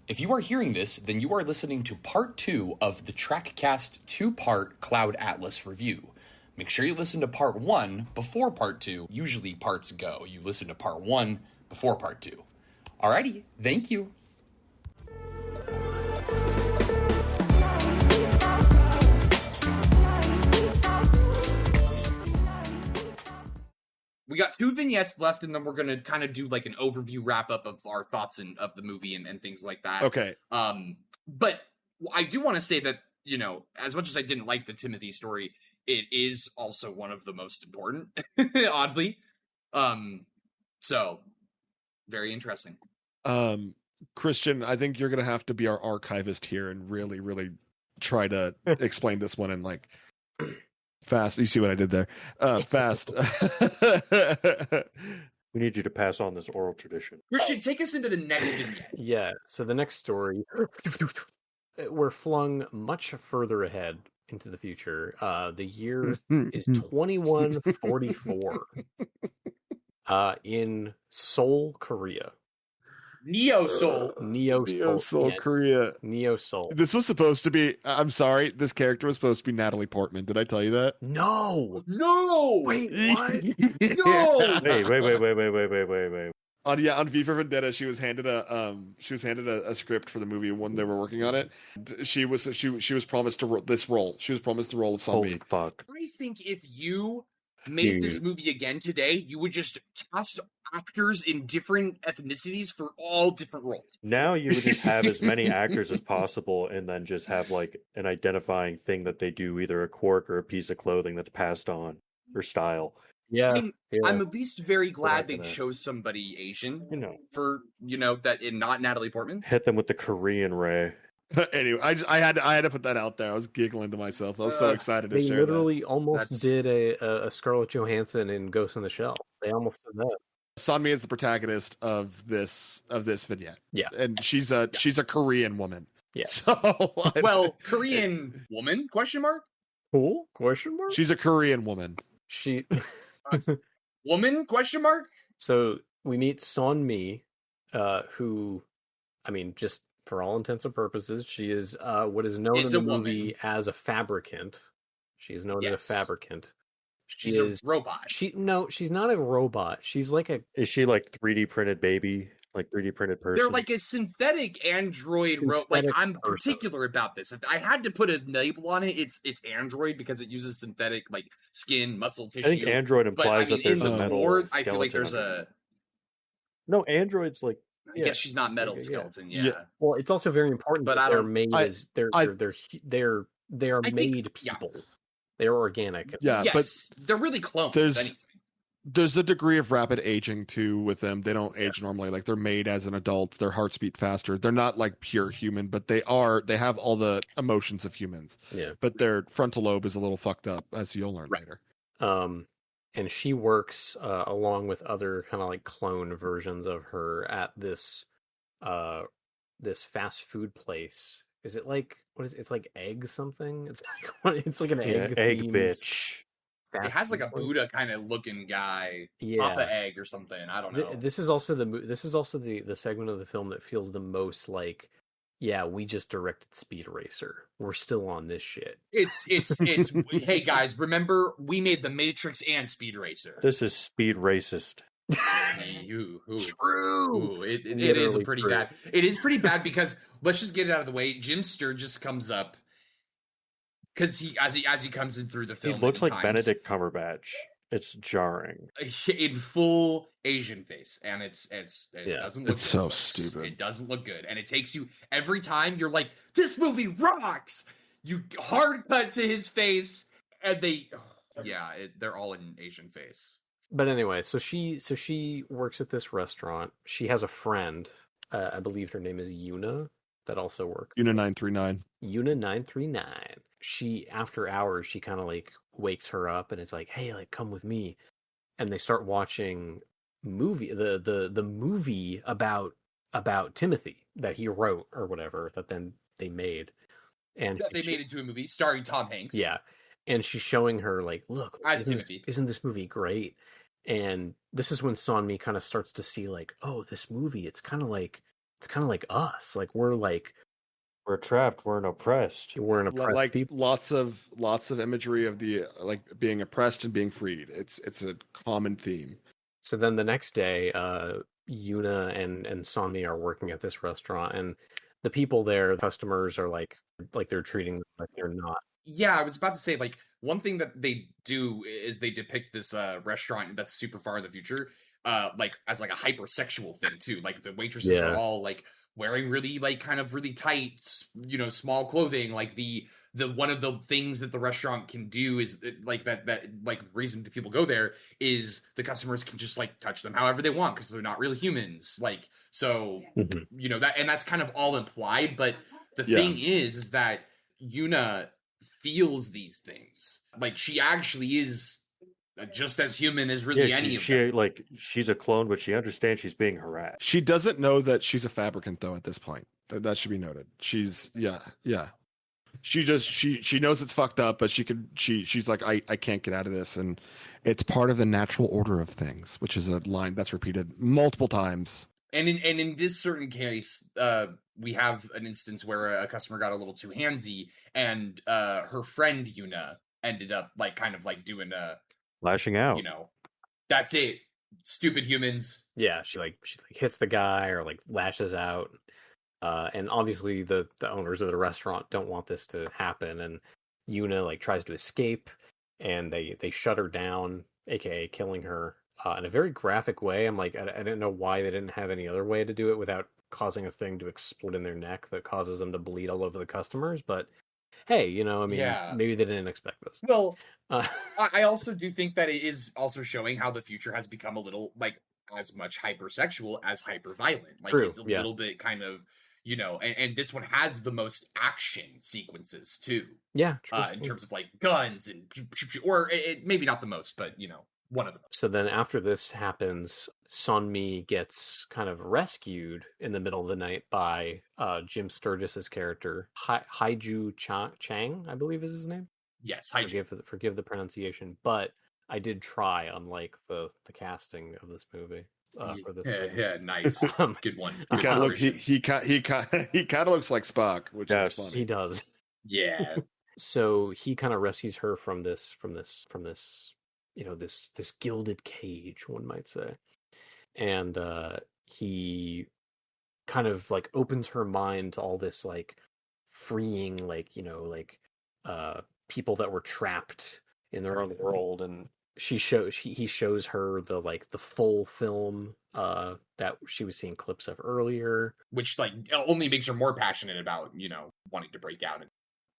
If you are hearing this, then you are listening to part 2 of the TRACcast 2-part Cloud Atlas review. Make sure you listen to part 1 before part 2. Usually parts go. You listen to part 1 before part 2. Alrighty, thank you. We got 2 vignettes left, and then we're going to kind of do like an overview wrap-up of our thoughts of the movie and things like that. Okay. But I do want to say that, you know, as much as I didn't like the Timothy story, it is also one of the most important, oddly. So, very interesting. Christian, I think you're going to have to be our archivist here and really, really try to explain this one in like... fast. You see what I did there? Fast. We need you to pass on this oral tradition. Christian, take us into the next vignette. Yeah, so the next story, we're flung much further ahead into the future. The year is 2144 in Seoul, Korea. Neo-Seoul. Neo-Seoul, yeah. Korea. Neo-Seoul. This was supposed to be... I'm sorry, this character was supposed to be Natalie Portman. Did I tell you that? No! Wait, what? No! Wait. On V for Vendetta, she was handed a script for the movie when they were working on it. She was promised this role. She was promised the role of Sunmi. Holy fuck! I think if you made this movie again today, you would just cast actors in different ethnicities for all different roles. Now you would just have as many actors as possible, and then just have like an identifying thing that they do, either a quirk or a piece of clothing that's passed on or style. Yeah, I'm at least very glad they chose somebody Asian, for that, and not Natalie Portman. Hit them with the Korean ray. Anyway, I had to put that out there. I was giggling to myself. I was so excited to share that. They literally almost did a Scarlett Johansson in Ghost in the Shell. They almost did that. Sunmi is the protagonist of this vignette. Yeah, and she's a Korean woman. Yeah. So Korean woman? Question mark. Cool? Question mark. She's a Korean woman. She woman? Question mark. So we meet Sunmi, who, I mean, just for all intents and purposes, she is what is known in the movie as a fabricant. She is known as a fabricant. She's a robot. She's not a robot. She's like a... Is she like 3D printed baby? Like 3D printed person? They're like a synthetic android. Like, I'm particular about this. If I had to put a label on it, it's android, because it uses synthetic like skin, muscle tissue. I think android implies that there's a metal skeleton. I feel like there's a... No, android's like... I guess she's not metal skeleton. Yeah. Well, it's also very important that they're made as they are made people. They're organic. Yeah, but they're really clones. There's a degree of rapid aging too with them. They don't age normally. Like, they're made as an adult. Their hearts beat faster. They're not like pure human, but they have all the emotions of humans. Yeah. But their frontal lobe is a little fucked up, as you'll learn later. And she works along with other kind of like clone versions of her at this fast food place. Is it like, what is it? It's like egg something? It's like an egg bitch. It has like a Buddha kind of looking guy, Papa Egg or something. I don't know. This is also the segment of the film that feels the most like, yeah, we just directed Speed Racer. We're still on this shit. It's hey guys, remember we made The Matrix and Speed Racer. This is Speed Racist. True. It is pretty bad. It is pretty bad because, let's just get it out of the way. Jim Sturgis comes up because as he comes in through the film, he looks like Benedict Cumberbatch. It's jarring in full Asian face, and it doesn't look. It's so stupid. It doesn't look good, and it takes you every time. You're like, this movie rocks. You hard cut to his face, and they're all in Asian face. But anyway, so she works at this restaurant. She has a friend. I believe her name is Yuna. That also works. Yuna 939. Yuna 939. She, after hours, she kind of like wakes her up and is like, "Hey, like, come with me." And they start watching the movie about Timothy that he wrote or whatever that then they made. And they made into a movie starring Tom Hanks. Yeah. And she's showing her like, "Look, isn't this movie great?" And this is when Sunmi kind of starts to see like, oh, this movie, it's kind of like it's kind of like us. Like we're trapped. We're an oppressed. an oppressed Like people. lots of imagery of the like being oppressed and being freed. It's a common theme. So then the next day, Yuna and Sonmi are working at this restaurant, and the people there, the customers, are like they're treating them like they're not. Yeah, I was about to say, like, one thing that they do is they depict this restaurant that's super far in the future, like as like a hypersexual thing too. Like the waitresses are all like wearing really like kind of really tight, small clothing. Like the one of the things that the restaurant can do is like that like reason that people go there is the customers can just like touch them however they want because they're not real humans. Like so, that, and that's kind of all implied. But the thing is that Yuna feels these things. Like she actually is just as human as really any of them. Like she's a clone, but she understands she's being harassed. She doesn't know that she's a fabricant though at this point. That should be noted. She's she knows it's fucked up, but she's like I can't get out of this, and it's part of the natural order of things, which is a line that's repeated multiple times. And in this certain case, we have an instance where a customer got a little too handsy, and her friend Yuna ended up like kind of like doing lashing out. That's it. Stupid humans. Yeah, she hits the guy or like lashes out. And obviously the owners of the restaurant don't want this to happen, and Yuna like tries to escape, and they shut her down, aka killing her in a very graphic way. I'm like, I didn't know why they didn't have any other way to do it without causing a thing to explode in their neck that causes them to bleed all over the customers. But hey, maybe they didn't expect this. Well, I also do think that it is also showing how the future has become a little like as much hypersexual as hyperviolent. Like True, it's a little bit kind of and this one has the most action sequences too. Yeah, true. In terms of like guns and or maybe not the most, but one of them. So then after this happens, Sonmi gets kind of rescued in the middle of the night by Jim Sturgis's character, Haiju Chang, I believe is his name. Yes, Haiju. Forgive the pronunciation, but I did try, unlike the casting of this movie. For this movie. Yeah, nice. Good one. He kind of looks like Spock, which is funny. He does. Yeah. So he kind of rescues her from this this gilded cage, one might say, and he kind of like opens her mind to all this like freeing people that were trapped in their own world, and he shows her the full film that she was seeing clips of earlier, which like only makes her more passionate about wanting to break out.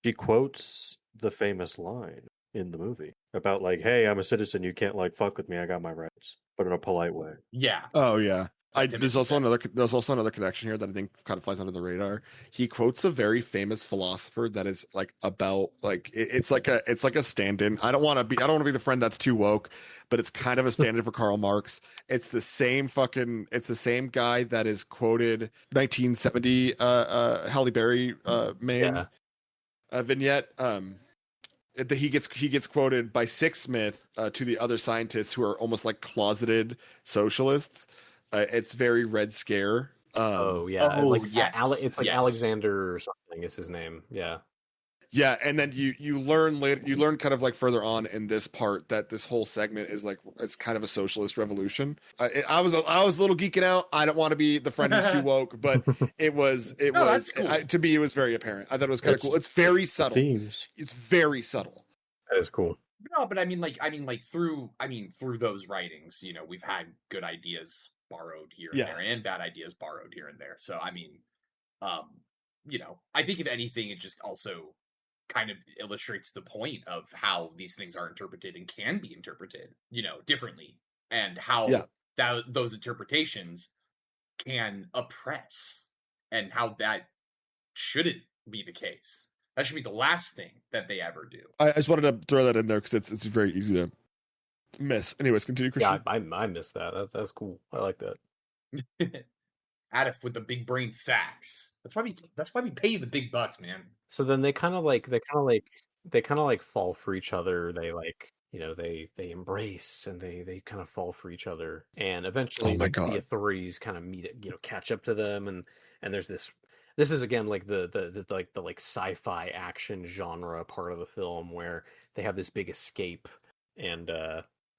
She quotes the famous line in the movie about like, hey, I'm a citizen, you can't like fuck with me, I got my rights, but in a polite way. Yeah. Oh yeah. There's also another connection here that I think kind of flies under the radar. He quotes a very famous philosopher that is like about like it's like a stand-in. I don't want to be the friend that's too woke, but it's kind of a stand-in for Karl Marx. It's the same guy that is quoted 1970 Halle Berry vignette. He gets quoted by Sixsmith to the other scientists who are almost like closeted socialists. It's very Red Scare. Yes. It's like Alexander or something is his name. Yeah. Yeah, and then you learn later. You learn kind of like further on in this part that this whole segment is like it's kind of a socialist revolution. I was a little geeking out. I don't want to be the friend who's too woke, but it was cool. To me it was very apparent. I thought it was kind of cool. It's very subtle. Themes. It's very subtle. That is cool. No, but through those writings, we've had good ideas borrowed here and there, and bad ideas borrowed here and there. So I think if anything, it just also kind of illustrates the point of how these things are interpreted and can be interpreted, differently, and how those interpretations can oppress, and how that shouldn't be the case. That should be the last thing that they ever do. I just wanted to throw that in there because it's very easy to miss. Anyways, continue, Christian. Yeah, I missed that. That's cool. I like that. Aref with the big brain facts. That's why we pay you the big bucks, man. So then they kind of fall for each other. They they embrace and they kind of fall for each other, and eventually the authorities kind of catch up to them, and and there's this is again like the like sci-fi action genre part of the film where they have this big escape and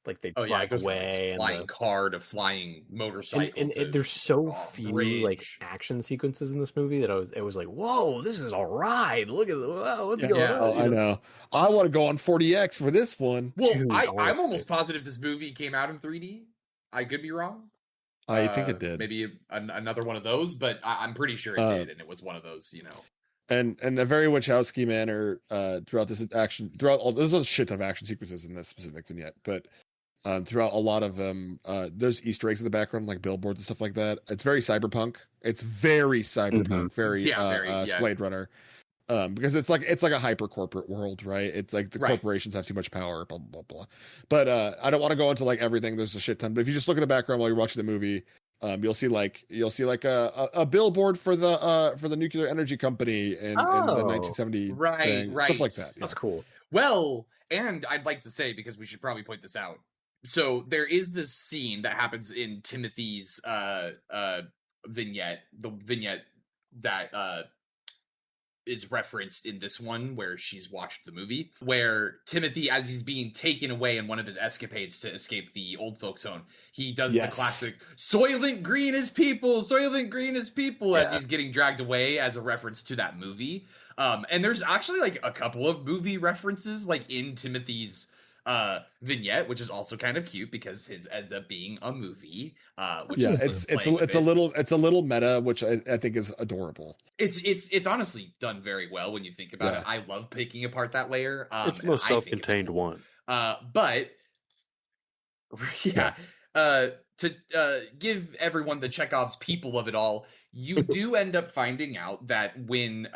like they drive goes from, away like, flying car to flying motorcycle and to there's so few like bridge. action sequences in this movie that it was like, whoa, this is all right. Look at what's going Yeah. on. Oh, I know. I want to go on 40X for this one. Well, Dude, I'm almost positive this movie came out in 3D. I could be wrong. I think it did. Maybe another one of those, but I'm pretty sure it did, and it was one of those, And a very Wachowski manner throughout this action, there's a shit ton of action sequences in this specific vignette, but throughout a lot of them, there's Easter eggs in the background, like billboards and stuff like that. It's very cyberpunk. It's very cyberpunk, very Blade Runner. Because it's like a hyper corporate world, right? It's like the corporations have too much power, blah blah blah. But I don't want to go into like everything. There's a shit ton. But if you just look at the background while you're watching the movie, you'll see like a billboard for the nuclear energy company in the 1970 thing, stuff like that. Yeah. That's cool. Well, and I'd like to say, because we should probably point this out. So there is this scene that happens in Timothy's vignette, the vignette that is referenced in this one where she's watched the movie, where Timothy, as he's being taken away in one of his escapades to escape the old folks home, he does the classic Soylent Green is people, Soylent Green is people, as he's getting dragged away, as a reference to that movie. And there's actually like a couple of movie references like in Timothy's vignette, which is also kind of cute because his ends up being a movie. Which it's a little meta, which I think is adorable. It's honestly done very well when you think about it. I love picking apart that layer. It's the most self-contained one. But to give everyone the Chekhov's people of it all, you do end up finding out that when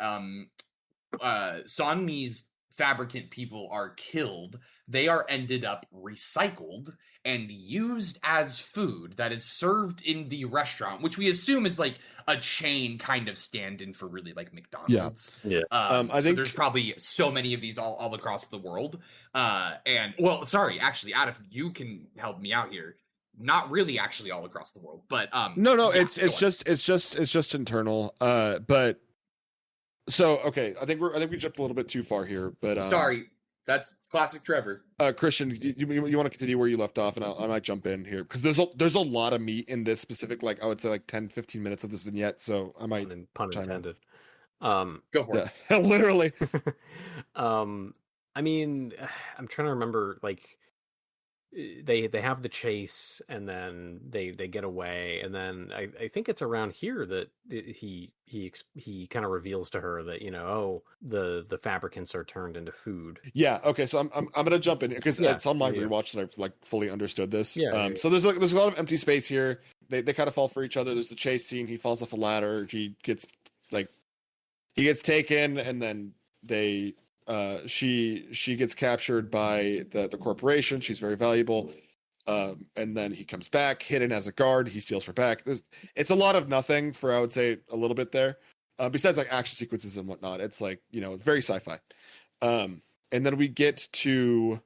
Sonmi's fabricant people are killed, they are ended up recycled and used as food that is served in the restaurant, which we assume is like a chain kind of stand-in for really like McDonald's. I think there's probably so many of these all across the world. And well, sorry, actually, Aref, you can help me out here. Not really actually all across the world, but it's just internal. But so okay, I think we jumped a little bit too far here, but sorry. That's classic Trevor. Christian, you want to continue where you left off, and I might jump in here because there's a lot of meat in this specific, like I would say like 10-15 minutes of this vignette, so I might pun intended. Go for it. Literally. I mean, I'm trying to remember, like they have the chase and then they get away, and then I think it's around here that he kind of reveals to her that the fabricants are turned into food. Yeah. Okay. So I'm gonna jump in because it's on my rewatch that I've like fully understood this. So there's a lot of empty space here. They kind of fall for each other. There's the chase scene. He falls off a ladder. He gets taken, and then she gets captured by the corporation. She's very valuable. And then he comes back hidden as a guard. He steals her back. It's a lot of nothing for, I would say, a little bit there. Besides like action sequences and whatnot, it's like, it's very sci-fi. And then we get to,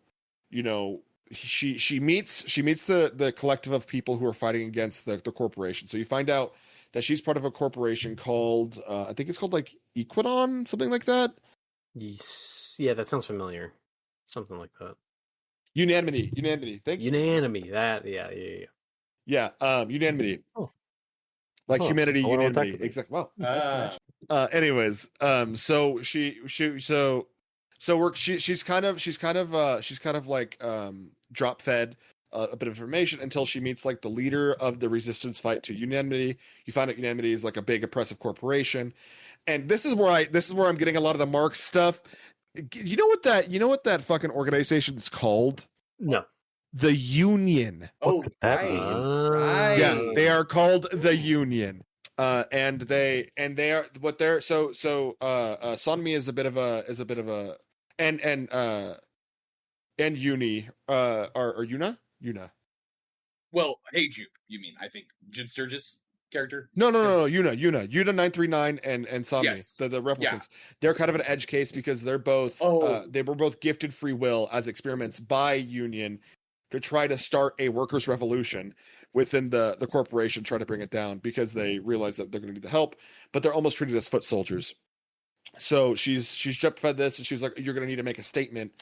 she meets the collective of people who are fighting against the corporation. So you find out that she's part of a corporation called, I think it's called like Equidon, something like that. Yeah, that sounds familiar. Something like that. Unanimity. Thank you. Unanimity. That. Yeah. Unanimity. Oh. Like humanity, unanimity. Exactly. Wow. Anyways, so she's kind of like drop fed a bit of information until she meets like the leader of the resistance fight to Unanimity. You find out Unanimity is like a big oppressive corporation. And this is where I'm getting a lot of the Marx stuff. You know what that fucking organization is called? No. The Union. What could that mean? Right. Yeah, they are called the Union. And they are what they're so Sonmi is a bit of a and Uni are Yuna? Well, hey Jupe, you mean I think Jim Sturgis character? No. Yuna 939 and Sonmi, yes. the replicants. Yeah. They're kind of an edge case because they're both they were both gifted free will as experiments by Union to try to start a workers' revolution, within the corporation try to bring it down because they realize that they're going to need the help, but they're almost treated as foot soldiers. So she's jet fed this, and she's like, "You're going to need to make a statement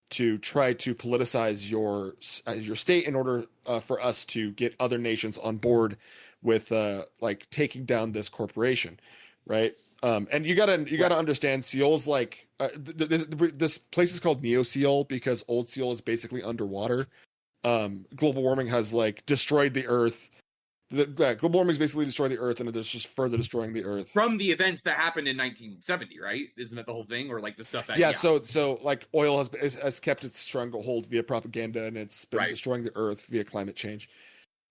to try to politicize your state in order for us to get other nations on board with like taking down this corporation, right?" And you gotta understand, Seal's like this place is called Neo Seal because Old Seal is basically underwater. Global warming has like destroyed the Earth. Global warming has basically destroyed the Earth, and it's just further destroying the Earth from the events that happened in 1970, right? Isn't that the whole thing, or like the stuff that? Yeah. So like oil has kept its stranglehold via propaganda, and it's been destroying the Earth via climate change.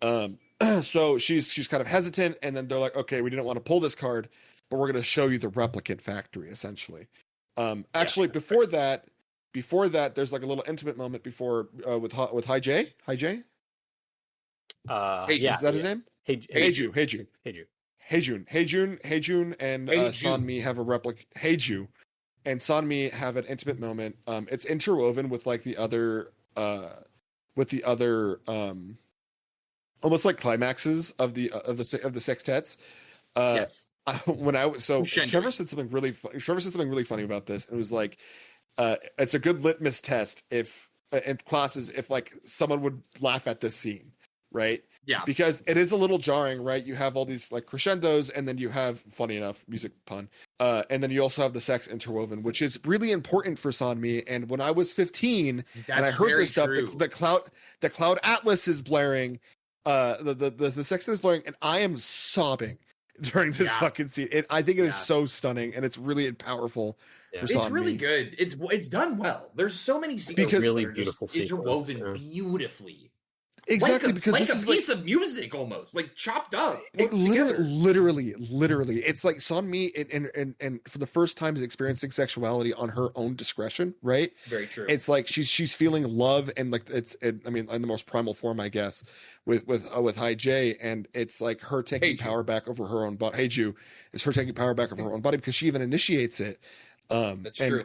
So she's kind of hesitant, and then they're like, okay, we didn't want to pull this card, but we're going to show you the replicant factory, essentially. Actually, before that, there's like a little intimate moment before with Hi J. Is that his name? Heijun, and Sanmi have a replica. Heiju and Sanmi have an intimate moment. It's interwoven with like the other, almost like climaxes of the sextets. Yes. Trevor said something really funny about this. It was like, it's a good litmus test if in classes if like someone would laugh at this scene, right? Yeah, because it is a little jarring, right? You have all these like crescendos, and then you have, funny enough, music pun, and then you also have the sex interwoven, which is really important for Sanmi. And when I was 15, and I heard this stuff, the Cloud Atlas is blaring, the sex is blaring, and I am sobbing during this fucking scene. I think it is so stunning, and it's really powerful. For Sanmi. It's really good. It's done well. There's so many scenes because that really are beautiful just interwoven beautifully. Exactly, because like this a is piece of music, almost like chopped up. Literally, it's like Sanmi and for the first time is experiencing sexuality on her own discretion, right? Very true. It's like she's feeling love, and like in the most primal form, I guess, with Hi J, and it's like her taking power back over her own body. Heiju is her taking power back over her own body because she even initiates it. That's and true.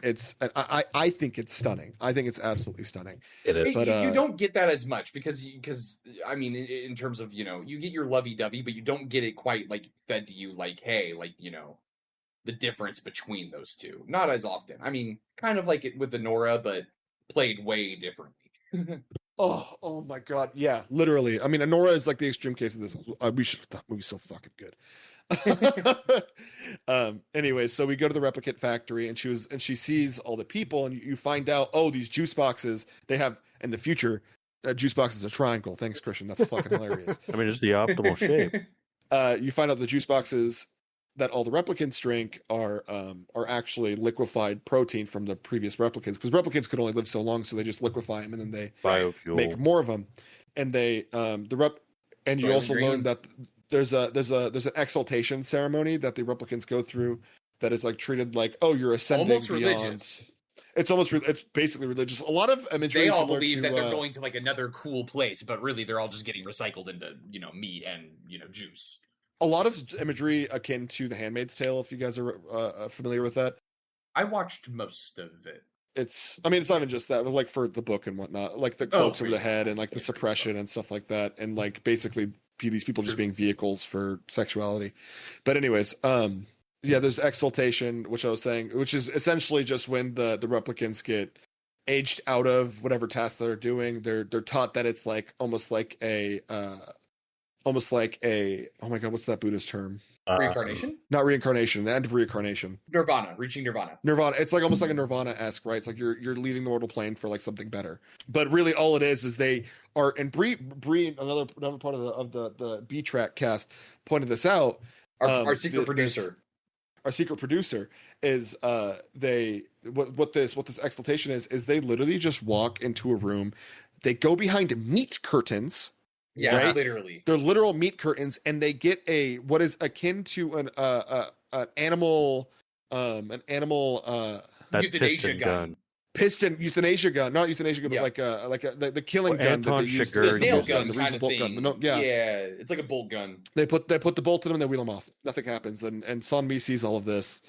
I think it's stunning. I think it's absolutely stunning. It is. But you don't get that as much because I mean, in terms of, you get your lovey-dovey, but you don't get it quite like fed to you like, hey, like, the difference between those two. Not as often. I mean, kind of like it with the Nora, but played way differently. Oh my god, yeah, literally. I mean, Anora is like the extreme case of this. That movie's so fucking good. Anyway, so we go to the replicant factory, and she sees all the people, and you find out, these juice boxes they have in the future. Juice box is a triangle. Thanks, Christian. That's fucking hilarious. I mean, it's the optimal shape. You find out the juice boxes that all the replicants drink are actually liquefied protein from the previous replicants, because replicants could only live so long, so they just liquefy them, and then they make more of them. And they you also learn that there's an exaltation ceremony that the replicants go through that is like treated like, you're ascending almost beyond. Religious. It's basically religious. A lot of imagery. They all believe that they're going to like another cool place, but really they're all just getting recycled into meat and juice. A lot of imagery akin to The Handmaid's Tale, if you guys are familiar with that. I watched most of it. It's not even just that, but like for the book and whatnot, like the cloaks over the head and like the suppression and stuff like that, and like basically these people just being vehicles for sexuality. But anyways, there's exaltation, which I was saying, which is essentially just when the replicants get aged out of whatever task they're doing. They're taught that it's like almost like a oh my god, what's that Buddhist term? Reincarnation? Not reincarnation, the end of reincarnation. Nirvana, reaching nirvana. Nirvana. It's like almost like a Nirvana-esque, right? It's like you're leaving the mortal plane for like something better. But really all it is they are, and Bree another part of the TheTRACcast pointed this out. Our secret producer. Our secret producer is what this exaltation is they literally just walk into a room, they go behind meat curtains. Yeah, right? Literally. They're literal meat curtains, and they get what is akin to an animal euthanasia gun. Euthanasia gun, not euthanasia gun, but the killing gun that they use. The nail gun, the kind of bolt thing. gun. Yeah, it's like a bolt gun. They put the bolt in them and they wheel them off. Nothing happens, and Sanmi sees all of this,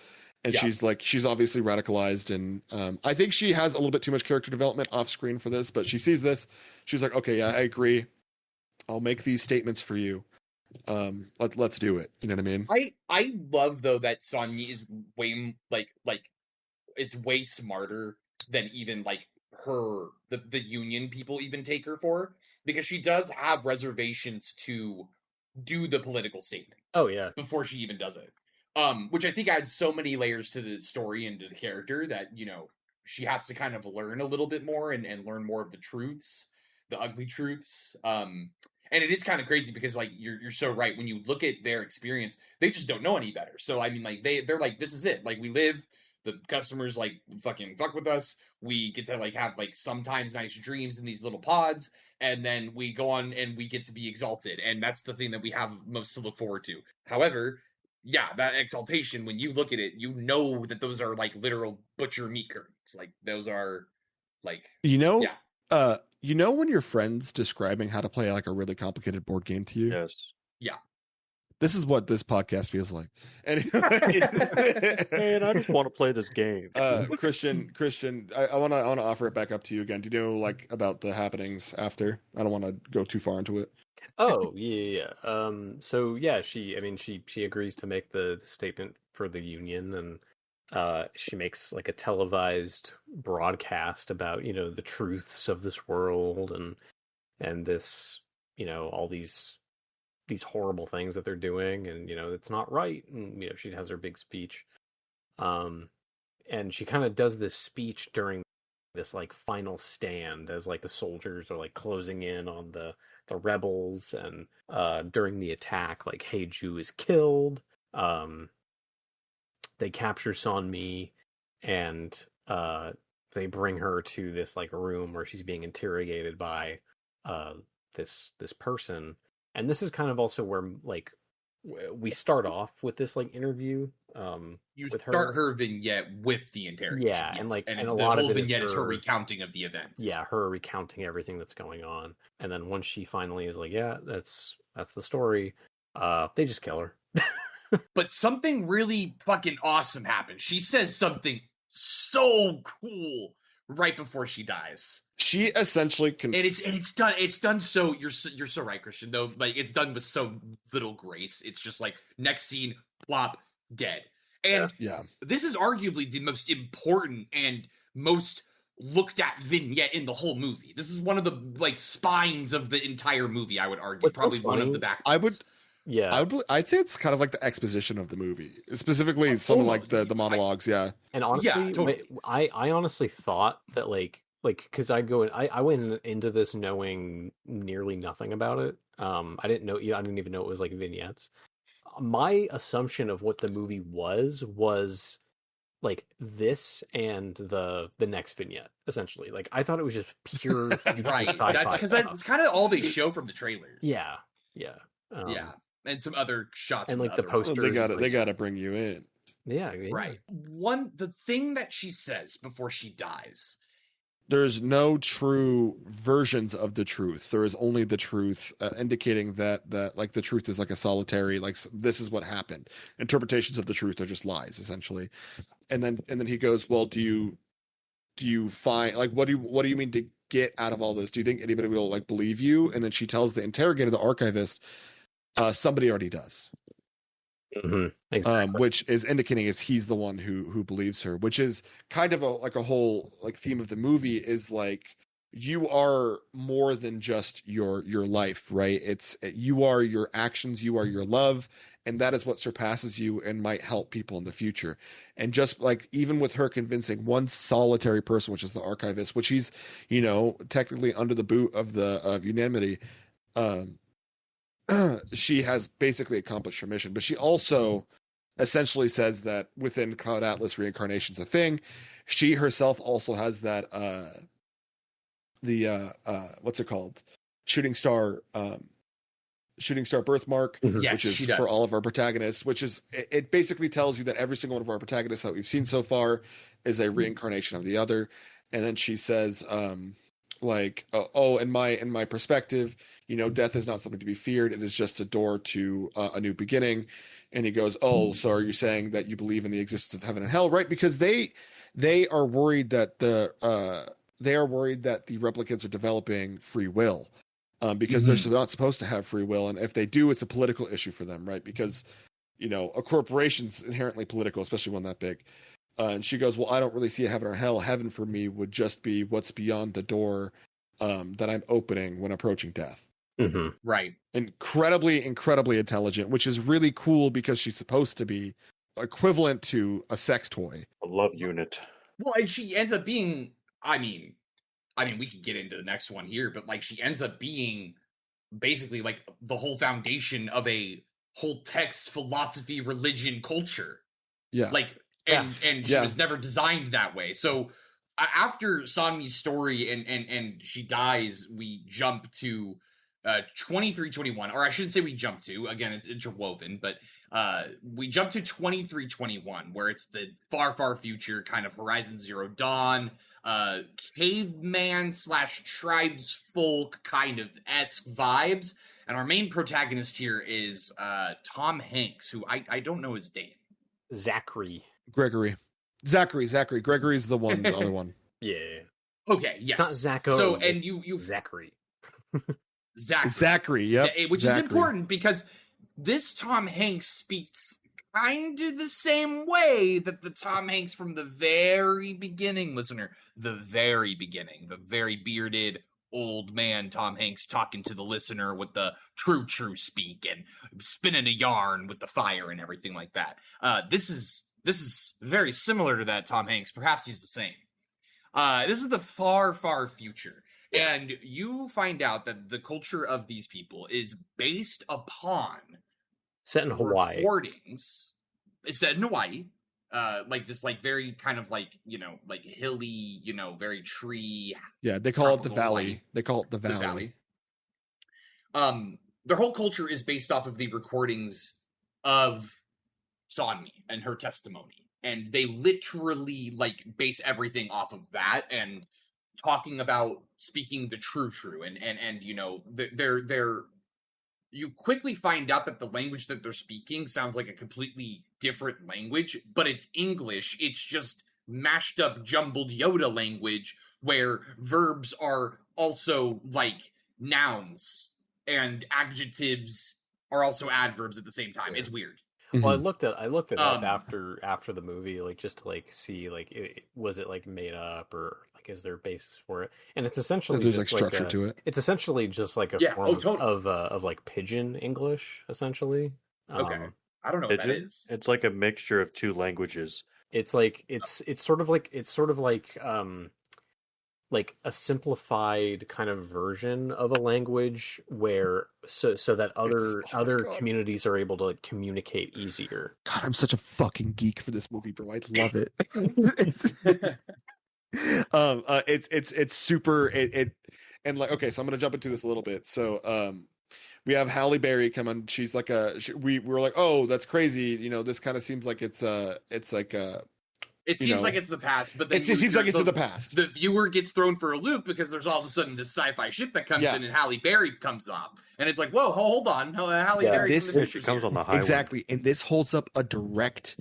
and she's obviously radicalized, and I think she has a little bit too much character development off screen for this, but she sees this, she's like, okay, yeah, I agree. I'll make these statements for you. Let's do it. You know what I mean? I love though that Sonya is way is way smarter than even like the union people even take her for, because she does have reservations to do the political statement. Oh yeah. Before she even does it. Which I think adds so many layers to the story and to the character that, she has to kind of learn a little bit more and learn more of the truths, the ugly truths. And it is kind of crazy because like you're so right. When you look at their experience, they just don't know any better. So I mean, like they're like, this is it. Like we live, the customers like fucking fuck with us. We get to like have like sometimes nice dreams in these little pods, and then we go on and we get to be exalted, and that's the thing that we have most to look forward to. However, yeah, that exaltation, when you look at it, you know that those are like literal butcher meat curtains. Like those are like, Yeah. yeah. When your friend's describing how to play like a really complicated board game to you? Yes. Yeah. This is what this podcast feels like. Anyway, Man, I just want to play this game. Christian, I want to offer it back up to you again. Do you know like about the happenings after? I don't want to go too far into it. Oh yeah. So yeah, she agrees to make the statement for the union, and she makes like a televised broadcast about the truths of this world and this all these horrible things that they're doing, and it's not right, and she has her big speech, and she kind of does this speech during this like final stand as like the soldiers are like closing in on the rebels, and during the attack, like Hey Jew is killed. They capture Sonmi, and they bring her to this like room where she's being interrogated by this person. And this is kind of also where like we start off with this like interview. You with start her vignette with the interrogation. Yeah, yes. and the a lot whole of it vignette is her her recounting of the events. Yeah, her recounting everything that's going on. And then once she finally is like, yeah, that's the story, they just kill her. But something really fucking awesome happens. She says something so cool right before she dies. She essentially and it's done so you're so right, Christian, though. Like it's done with so little grace. It's just like next scene, plop, dead. And yeah, this is arguably the most important and most looked at vignette in the whole movie. This is one of the like spines of the entire movie, I would argue. What's probably so one of funny, the backbones. I'd say it's kind of like the exposition of the movie, specifically some of like the monologues. Yeah, and honestly, yeah, totally. I honestly thought that like because I went into this knowing nearly nothing about it. I didn't even know it was like vignettes. My assumption of what the movie was like this and the next vignette, essentially. Like I thought it was just pure right. That's because that's kind of all they show from the trailers. Yeah. And some other shots and from like the posters. They gotta bring you in. Yeah. Right. The thing that she says before she dies. There's no true versions of the truth. There is only the truth, indicating that like the truth is like a solitary, like this is what happened. Interpretations of the truth are just lies, essentially. And then he goes, well, do you find like what do you mean to get out of all this? Do you think anybody will like believe you? And then she tells the interrogator, the archivist, somebody already does. Mm-hmm. Exactly. Which is indicating he's the one who believes her, which is kind of a whole like theme of the movie is like you are more than just your life, right? You are your actions, you are your love, and that is what surpasses you and might help people in the future. And just like even with her convincing one solitary person, which is the archivist, which he's technically under the boot of unanimity, she has basically accomplished her mission. But she also essentially says that within Cloud Atlas, reincarnation's a thing. She herself also has that what's it called? Shooting star birthmark, Yes, which is for all of our protagonists, which is it basically tells you that every single one of our protagonists that we've seen so far is a reincarnation of the other. And then she says, in my perspective, death is not something to be feared. It is just a door to a new beginning. And he goes, oh, so are you saying that you believe in the existence of heaven and hell? Right. Because they are worried that the replicants are developing free will. because they're not supposed to have free will, and if they do, it's a political issue for them, right? Because a corporation's inherently political, especially one that big. And she goes, well, I don't really see a heaven or hell. Heaven for me would just be what's beyond the door that I'm opening when approaching death. Mm-hmm. Right. Incredibly intelligent, which is really cool because she's supposed to be equivalent to a sex toy. A love unit. Well, and she ends up being, I mean, we could get into the next one here, but like she ends up being basically like the whole foundation of a whole text, philosophy, religion, culture. Yeah. Like, and she was never designed that way. So after Sanmi's story and she dies, we jump to 2321, or I shouldn't say we jump to, again, it's interwoven, but we jump to 2321, where it's the far future, kind of Horizon Zero Dawn, caveman / tribes folk kind of esque vibes. And our main protagonist here is Tom Hanks, who I don't know his name. Gregory. Gregory's the one, the other one. Yeah. Okay, yes. Not Zacko. So, and you Zachary. Zachary, yep. Yeah, which is important because this Tom Hanks speaks kind of the same way that the Tom Hanks from the very beginning, listener, the very beginning, the very bearded old man Tom Hanks talking to the listener with the true speak and spinning a yarn with the fire and everything like that. This is very similar to that Tom Hanks. Perhaps he's the same. This is the far future. Yeah. And you find out that the culture of these people is based upon set in Hawaii. Recordings. It's set in Hawaii. Like this, like very kind of like, like hilly, very tree. Yeah, they call it the valley. They call it the valley. Their whole culture is based off of the recordings of Sanmi and her testimony. And they literally like base everything off of that and talking about speaking the true and they're you quickly find out that the language that they're speaking sounds like a completely different language, but it's English. It's just mashed up, jumbled Yoda language where verbs are also like nouns and adjectives are also adverbs at the same time. It's weird. Well, I looked it up after the movie, like just to like see like was it like made up or like is there a basis for it? And it's essentially there's like structure to it. It's essentially just like a form of like pidgin English, essentially. Okay, I don't know what that is. It's like a mixture of two languages. It's like it's sort of like a simplified kind of version of a language where so that other communities are able to like communicate easier. God, I'm such a fucking geek for this movie, bro. I love it. It's super and like, okay, so I'm gonna jump into this a little bit. So we have Halle Berry come on. She's like we were like, oh, that's crazy. This kind of seems like it's like it seems like it's the past, but then it seems like it's in the past. The viewer gets thrown for a loop because there's all of a sudden this sci-fi ship that comes in and Halle Berry comes off. And it's like, whoa, hold on. Halle Berry comes on the highway. Exactly. And this holds up a direct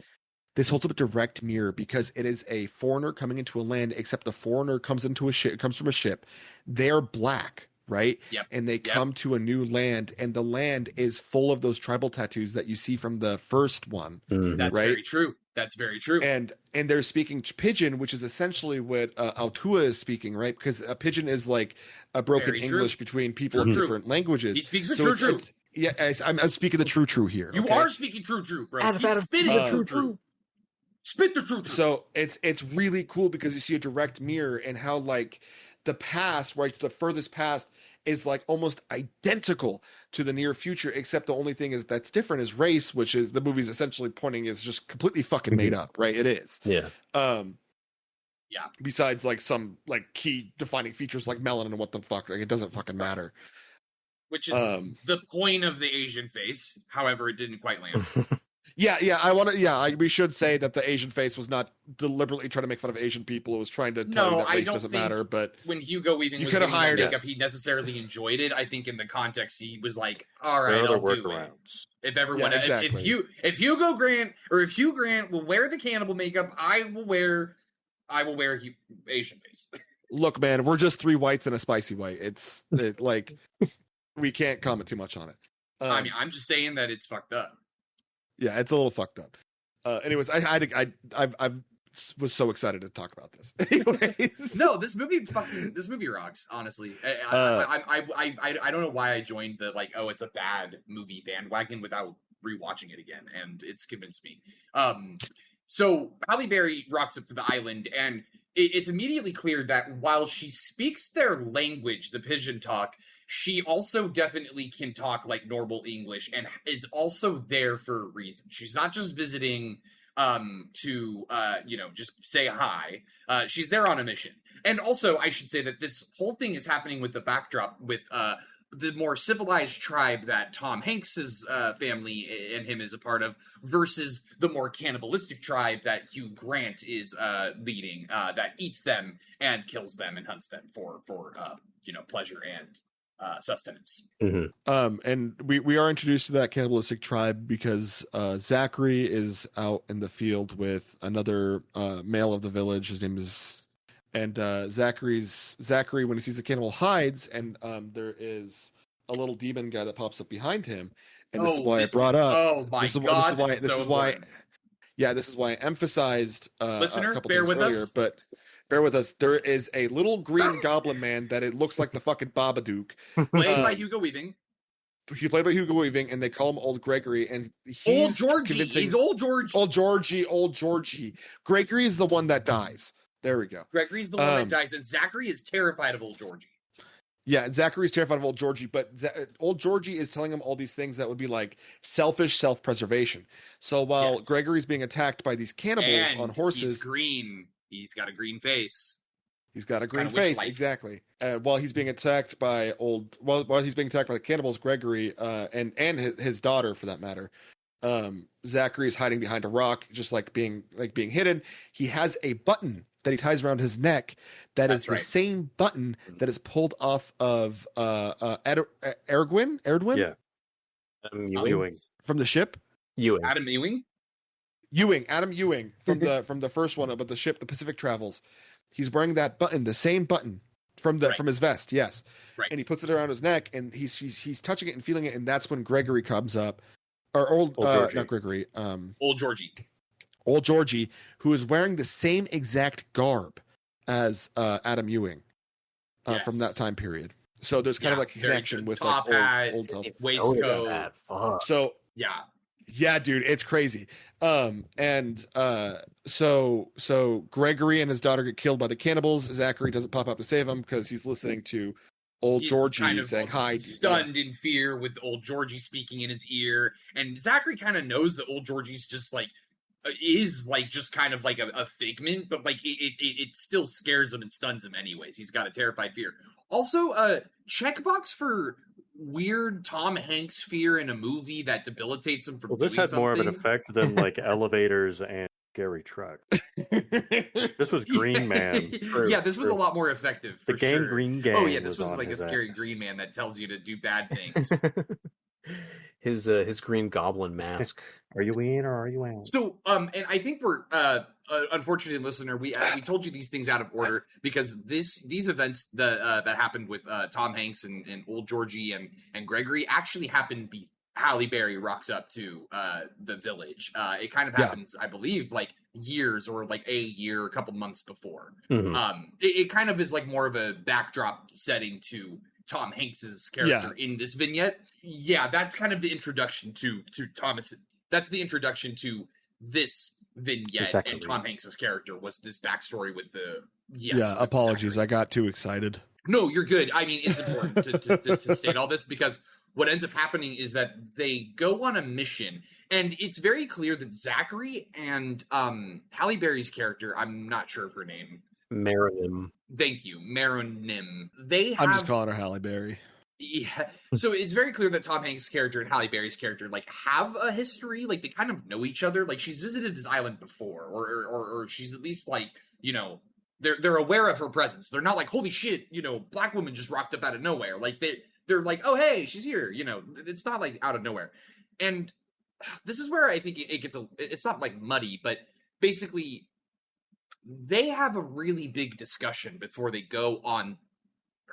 mirror because it is a foreigner coming into a land, except the foreigner comes from a ship. They're black, right? Yep. And they come to a new land, and the land is full of those tribal tattoos that you see from the first one. Mm-hmm. That's right? very true. That's very true. And they're speaking pidgin, which is essentially what Altua is speaking, right? Because a pidgin is like a broken English between people of different languages. He speaks the true. Yeah, I'm speaking the true here. You are speaking true, bro. Keep spitting the true. Spit the true. So it's really cool because you see a direct mirror and how like the past, right, to the furthest past, is like almost identical to the near future, except the only thing is that's different is race, which is the movie's essentially pointing is just completely fucking made up, right? It is. Yeah. Yeah. Besides like some like key defining features like melanin and what the fuck, like it doesn't fucking matter. Which is the point of the Asian face. However, it didn't quite land. We should say that the Asian face was not deliberately trying to make fun of Asian people. It was trying to tell you that race doesn't matter. But when Hugo Weaving was doing makeup, he necessarily enjoyed it. I think in the context, he was like, "All right, I'll do it." If everyone, if Hugh Grant will wear the cannibal makeup, I will wear Asian face. Look, man, we're just three whites and a spicy white. It's like we can't comment too much on it. I mean, I'm just saying that it's fucked up. Yeah, it's a little fucked up. Anyways, I was so excited to talk about this. Anyways, No, this movie rocks. Honestly, I don't know why I joined the like, oh, it's a bad movie bandwagon without rewatching it again, and it's convinced me. So Halle Berry rocks up to the island, and it's immediately clear that while she speaks their language, the Pigeon talk, she also definitely can talk like normal English, and is also there for a reason. She's not just visiting to just say hi. She's there on a mission. And also, I should say that this whole thing is happening with the backdrop with the more civilized tribe that Tom Hanks's family and him is a part of, versus the more cannibalistic tribe that Hugh Grant is leading, that eats them and kills them and hunts them for pleasure and sustenance. Mm-hmm. And we are introduced to that cannibalistic tribe because Zachary is out in the field with another male of the village. His name is, and Zachary, when he sees the cannibal, hides, and there is a little demon guy that pops up behind him. And this is why I brought up. Oh my god! This is why. Yeah, this is why I emphasized. Listener, a couple bear things with earlier, us. But bear with us. There is a little green goblin man that it looks like the fucking Babadook. Played by Hugo Weaving. He played by Hugo Weaving, and they call him Old Gregory. And he's Old Georgie. convincing- He's Old Georgie. Old Georgie. Gregory is the one that dies. There we go. Gregory's the one that dies, and Zachary is terrified of Old Georgie. Yeah, and Zachary's terrified of Old Georgie, but Old Georgie is telling him all these things that would be like selfish self-preservation. So while Gregory's being attacked by these cannibals on horses, he's green. He's got a green face. He's got a green face, exactly. While he's being attacked by the cannibals, Gregory and his daughter, for that matter, Zachary is hiding behind a rock, just being hidden. He has a button that he ties around his neck that is the same button that is pulled off of Erwin? Yeah. Ewing. From the ship? Adam Ewing? Adam Ewing from the first one about the ship, the Pacific Travels. He's wearing that button, the same button from his vest, yes. Right. And he puts it around his neck, and he's touching it and feeling it, and that's when Gregory comes up. Or not Gregory. Old Georgie. Old Georgie, who is wearing the same exact garb as Adam Ewing from that time period. So there's kind of like a connection with top like hat, old waistcoat. So yeah, dude, it's crazy. So Gregory and his daughter get killed by the cannibals. Zachary doesn't pop up to save him because he's listening to Old Georgie kind of saying hi. Stunned in fear with Old Georgie speaking in his ear, and Zachary kind of knows that Old Georgie's just just kind of like a figment, but like it still scares him and stuns him anyways. He's got a terrified fear. Also, checkbox for weird Tom Hanks fear in a movie that debilitates him from this had more of an effect than like elevators and scary truck. This was Green Man. This was a lot more effective. The Green Gang. Oh yeah, this was like a scary Green Man that tells you to do bad things. His green goblin mask. Are you in or are you out? So, and I think we're unfortunately, listener, we told you these things out of order because these events that happened with Tom Hanks and Old Georgie and Gregory actually happened Halle Berry rocks up to the village. It kind of happens, I believe, like years or like a couple months before. Mm-hmm. It kind of is like more of a backdrop setting to Tom Hanks's character in this vignette. Yeah, that's kind of the introduction to Thomas. That's the introduction to this vignette, and Tom Hanks's character was this backstory with the apologies, Zachary. I got too excited. No, you're good. I mean, it's important to state all this because what ends up happening is that they go on a mission, and it's very clear that Zachary and Halle Berry's character, I'm not sure of her name. Maronim. Thank you, Maronim. I'm just calling her Halle Berry. Yeah, so it's very clear that Tom Hanks' character and Halle Berry's character have a history. Like they kind of know each other. Like she's visited this island before, or she's at least they're aware of her presence. They're not like, holy shit, black woman just rocked up out of nowhere. Like they're like, oh hey, she's here. It's not like out of nowhere. And this is where I think it gets it's not like muddy, but basically they have a really big discussion before they go on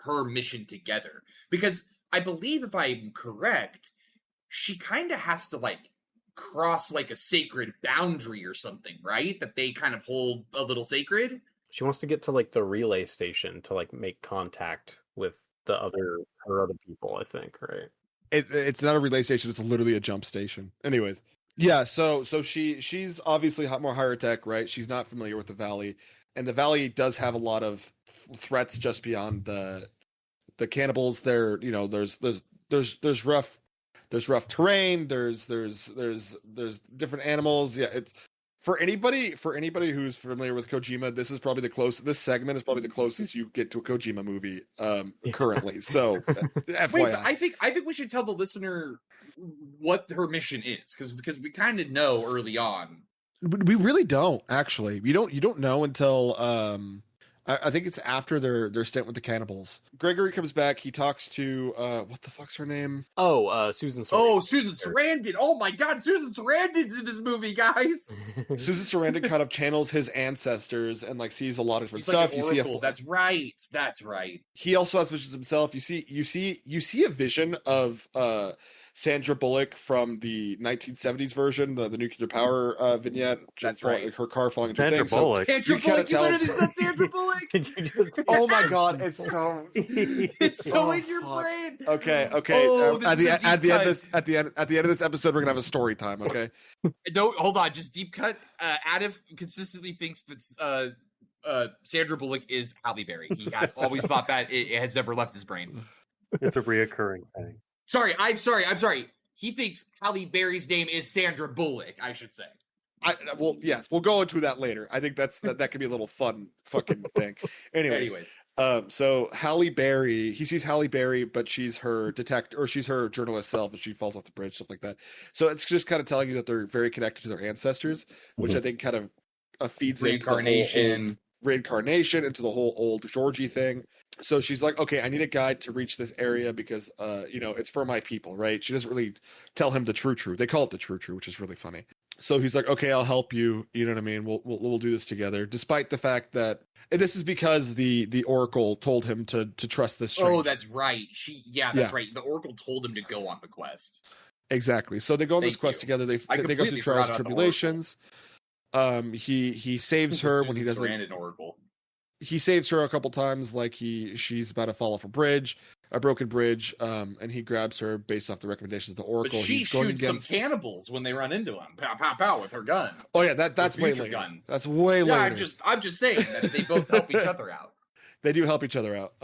her mission together, because I believe if I'm correct, she kind of has to like cross like a sacred boundary or something, right? That they kind of hold a little sacred. She wants to get to like the relay station to like make contact with her other people, I think, right? It's not a relay station, it's literally a jump station. Anyways. Yeah, so she's obviously more higher tech, right? She's not familiar with the valley. And the valley does have a lot of threats just beyond the cannibals. There, you know, there's rough terrain, there's different animals. Yeah, it's for anybody who's familiar with Kojima, this segment is probably the closest you get to a Kojima movie currently. So FYI. Wait, but I think we should tell the listener what her mission is, because we kind of know early on. We really don't, actually. You don't know until I think it's after their stint with the cannibals. Gregory comes back. He talks to what the fuck's her name? Susan Sarandon. Oh, Susan Sarandon. Oh my God, Susan Sarandon's in this movie, guys. Susan Sarandon kind of channels his ancestors and like sees a lot of different stuff. Like you see that's right. He also has visions himself. You see a vision of Sandra Bullock from the 1970s version, the nuclear power vignette. That's right. Her car falling into Sandra a thing. Bullock. Sandra Bullock. You literally said Sandra Bullock. Oh my God, it's so it's so in your brain. Okay. Oh, at the end of this episode, we're gonna have a story time. Okay. No, hold on. Just deep cut. Aref consistently thinks that Sandra Bullock is Halle Berry. He has always thought that. It has never left his brain. It's a reoccurring thing. I'm sorry. He thinks Halle Berry's name is Sandra Bullock, I should say. Well, yes, we'll go into that later. I think that could be a little fun fucking thing. Anyways. So Halle Berry, he sees Halle Berry, but she's her detective, or she's her journalist self, and she falls off the bridge, stuff like that. So it's just kind of telling you that they're very connected to their ancestors, which I think kind of feeds reincarnation into the whole old Georgie thing. So she's like, okay, I need a guide to reach this area because, it's for my people, right? She doesn't really tell him the true. They call it the true, which is really funny. So he's like, okay, I'll help you. You know what I mean? We'll do this together, despite the fact that, and this is because the Oracle told him to trust this stranger. Oh, that's right. That's right. The Oracle told him to go on the quest. Exactly. So they go on this quest together. They go through trials and tribulations. He saves her when he doesn't. Oracle. He saves her a couple times, like she's about to fall off a broken bridge, and he grabs her based off the recommendations of the Oracle. But she shoots some cannibals when they run into him, pow pow pow, with her gun. Oh yeah, that's way later. Gun. That's way later. I'm just saying that they both help each other out. They do help each other out.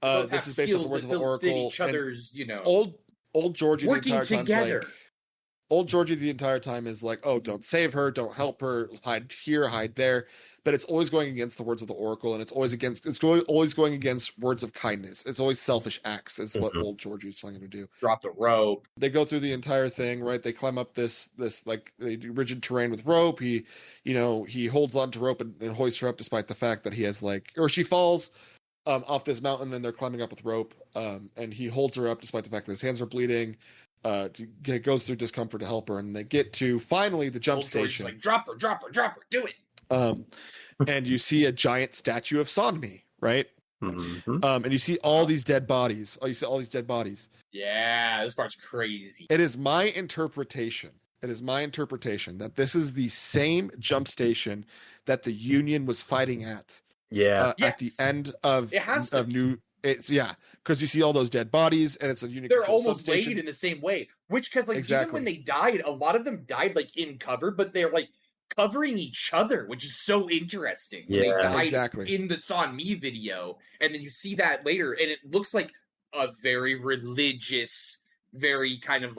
This is based off the words of the Oracle. Each other's, old Georgie working the entire together. Like, old Georgie the entire time is like, oh, don't save her, don't help her, hide here, hide there. But it's always going against the words of the Oracle, and it's always going against words of kindness. It's always selfish acts, is what old Georgie is telling him to do. Drop the rope. They go through the entire thing, right? They climb up this like they do rigid terrain with rope. He holds on to rope and hoists her up, despite the fact that he has she falls off this mountain, and they're climbing up with rope. And he holds her up, despite the fact that his hands are bleeding. Goes through discomfort to help her, and they get to finally the jump station. Like, drop her, do it. And you see a giant statue of Sonmi, right? Mm-hmm. And you see all these dead bodies. Yeah, this part's crazy. It is my interpretation that this is the same jump station that the Union was fighting at. Yeah. At the end of New. It's because you see all those dead bodies, and it's a Union. They're almost laid in the same way, which exactly. Even when they died, a lot of them died in cover, but they're covering each other, which is so interesting. Yeah, they died in the Son Me video, and then you see that later, and it looks like a very religious, very kind of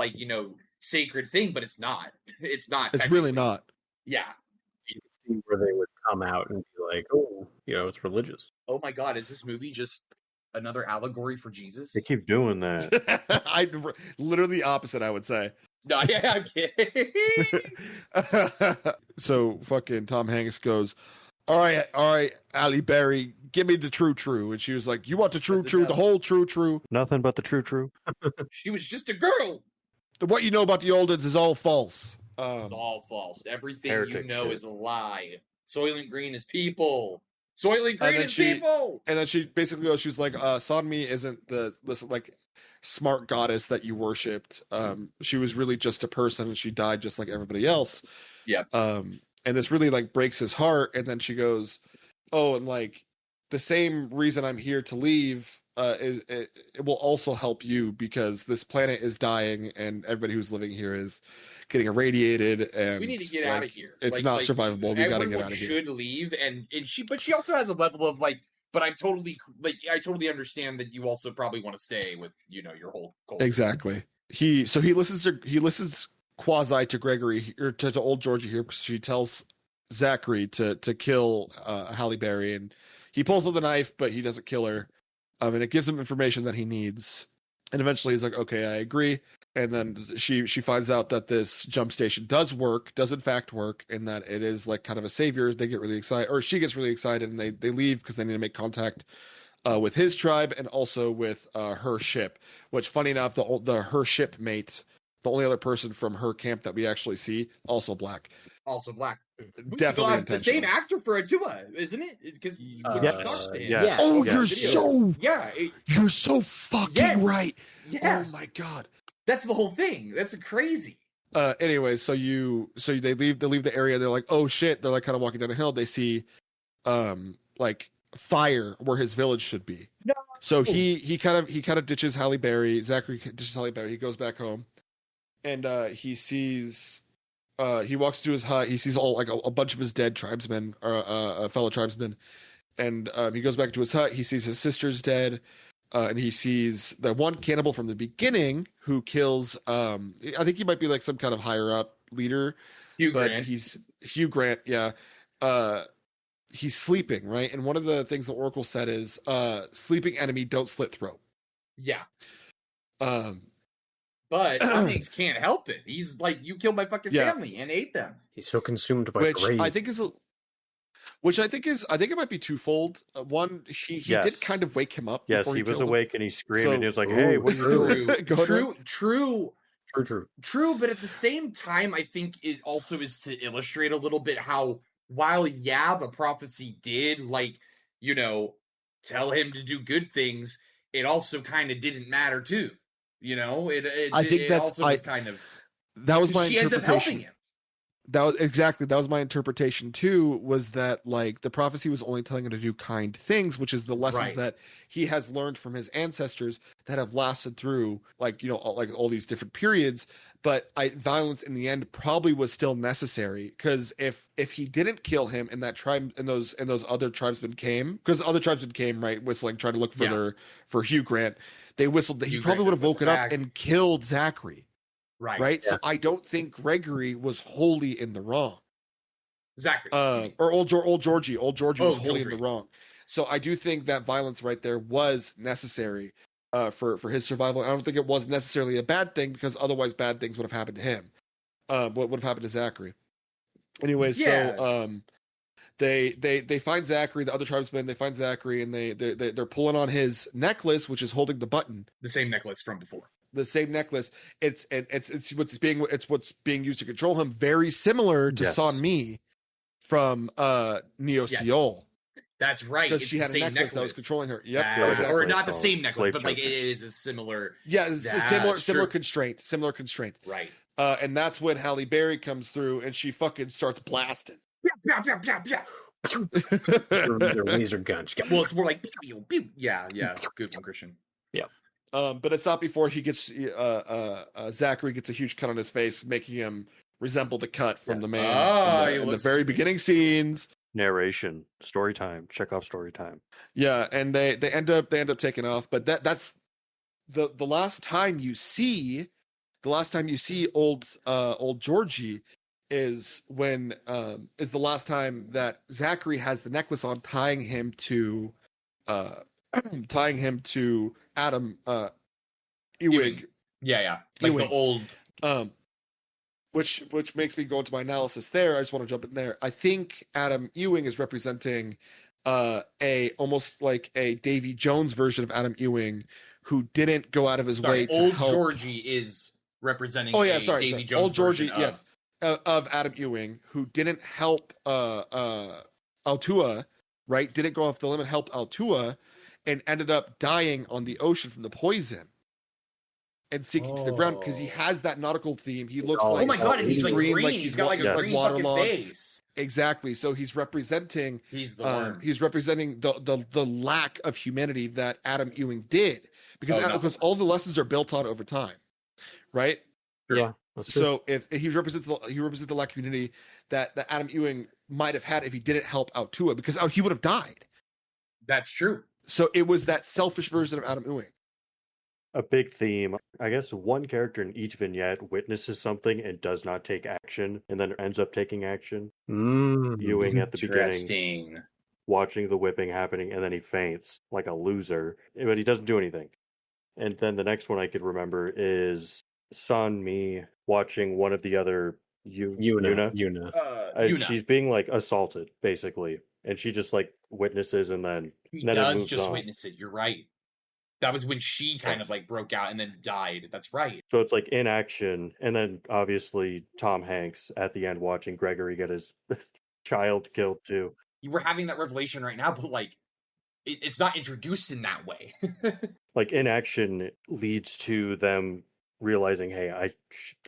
sacred thing, but it's not. It's not. It's really not. Yeah. You can see where they would come out and be like, oh, it's religious. Oh my God, is this movie just another allegory for Jesus? They keep doing that. I literally opposite, I would say. No, yeah, I'm kidding. So fucking Tom Hanks goes, all right, Halle Berry, give me the true. And she was like, you want the true, the whole true? Nothing but the true. She was just a girl. What you know about the old ones is all false. It's all false. Everything Heretic you know shit. is a lie. Soylent Green is people. Soiling greatest people. And then she basically goes, she's like, Sanmi isn't the like smart goddess that you worshipped. She was really just a person, and she died just like everybody else. Yeah. And this really like breaks his heart. And then she goes, oh, and like the same reason I'm here to leave is it will also help you, because this planet is dying and everybody who's living here is getting irradiated, and we need to get out of here. It's not survivable. We got to get out of here. Should leave, but she also has a level of like, but I totally understand that you also probably want to stay with your whole culture. Exactly. He listens quasi to Gregory, or to old Georgie here, because she tells Zachary to kill Halle Berry, and he pulls out the knife, but he doesn't kill her. And it gives him information that he needs. And eventually he's like, okay, I agree. And then she finds out that this jump station does in fact work, and that it is like kind of a savior. They get really excited, or she gets really excited, and they leave because they need to make contact with his tribe and also with her ship. Which, funny enough, her shipmate, the only other person from her camp that we actually see, also black. Also black. Definitely the same actor for Atua, isn't it? Because yes. Oh, yes. You're so fucking right. Yeah. Oh my god. That's the whole thing. That's crazy. Anyway, so they leave the area. They're like, oh shit. They're like kind of walking down a hill. They see like fire where his village should be. No. So he kind of ditches Halle Berry. Zachary ditches Halle Berry. He goes back home, and he sees. He walks to his hut. He sees all like a bunch of his dead tribesmen, or fellow tribesmen, and he goes back to his hut. He sees his sister's dead, and he sees the one cannibal from the beginning who kills. I think he might be like some kind of higher up leader. Grant. He's Hugh Grant. Yeah. He's sleeping, right? And one of the things the Oracle said is, "Sleeping enemy, don't slit throat." Yeah. But some things can't help it. He's like, you killed my fucking family and ate them. He's so consumed by which rage. I think it might be twofold. One, he did kind of wake him up. Yes, he was awake and he screamed and he was like, "Hey, what are you doing?" True. But at the same time, I think it also is to illustrate a little bit how, while the prophecy did tell him to do good things, it also kind of didn't matter too. I think that was my interpretation. She ends up helping him. That was my interpretation too, was that like the prophecy was only telling him to do kind things, which is the lessons that he has learned from his ancestors that have lasted through all these different periods. But violence in the end probably was still necessary, because if he didn't kill him and that tribe and those other tribesmen came, because other tribesmen came, right, whistling, trying to look for Hugh Grant, they whistled. He probably would have woken up and killed Zachary. Right. Yeah. So I don't think Gregory was wholly in the wrong. Zachary. Or old Georgie. Old Georgie was wholly in the wrong. So I do think that violence right there was necessary for his survival. I don't think it was necessarily a bad thing, because otherwise bad things would have happened to him. What would have happened to Zachary? Anyways, so they find Zachary, the other tribesmen, they find Zachary, and they're pulling on his necklace, which is holding the button. The same necklace from before. The same necklace. It's what's being used to control him. Very similar to Sanmi from Neo Seol. That's right. Because she had a necklace that was controlling her. Yep. Or not the same necklace, but like it is a similar. Yeah, it's a similar constraint. Similar constraint. Right. And that's when Halle Berry comes through and she fucking starts blasting. Their laser guns. Well, it's more like yeah. Good one, Christian. Yeah. But it's not before he gets Zachary gets a huge cut on his face, making him resemble the cut from the man in the very beginning scenes. Narration, story time, Chekhov story time. Yeah, and they end up taking off. But that's the last time you see old Georgie is when is the last time that Zachary has the necklace on, tying him to Adam Ewing. Yeah. Like Ewing. The old which makes me go into my analysis there. I just want to jump in there. I think Adam Ewing is representing almost like a Davy Jones version of Adam Ewing, who didn't go out of his way to help. Old Georgie is representing Davy Jones Old Georgie, version yes. Of Adam Ewing, who didn't help Altua right, didn't go off the limb and help Altua, and ended up dying on the ocean from the poison and sinking to the ground because he has that nautical theme. He looks Oh Oh my like god, and he's like green. like He's got like a yes. green fucking waterlogged. face. Exactly. So he's representing He's the worm. he's representing the lack of humanity that Adam Ewing did because Oh, no. because all the lessons are built on over time, right? Yeah, that's true. So if he represents the lack of humanity that Adam Ewing might have had if he didn't help Altua because he would have died. That's true. So it was that selfish version of Adam Ewing. A big theme. I guess one character in each vignette witnesses something and does not take action, and then ends up taking action. Ewing at the beginning, Interesting. watching the whipping happening, and then he faints like a loser, but he doesn't do anything. And then the next one I could remember is San Mi watching one of the other Yuna. Yuna. She's being like assaulted basically, and she just like witnesses, and then He it does moves just on. witness it. You're right. That was when she kind of like broke out and then died. That's right. So it's like in action, and then obviously Tom Hanks at the end watching Gregory get his child killed too. You were having that revelation right now, but like, it's not introduced in that way. Like in action leads to them realizing, hey,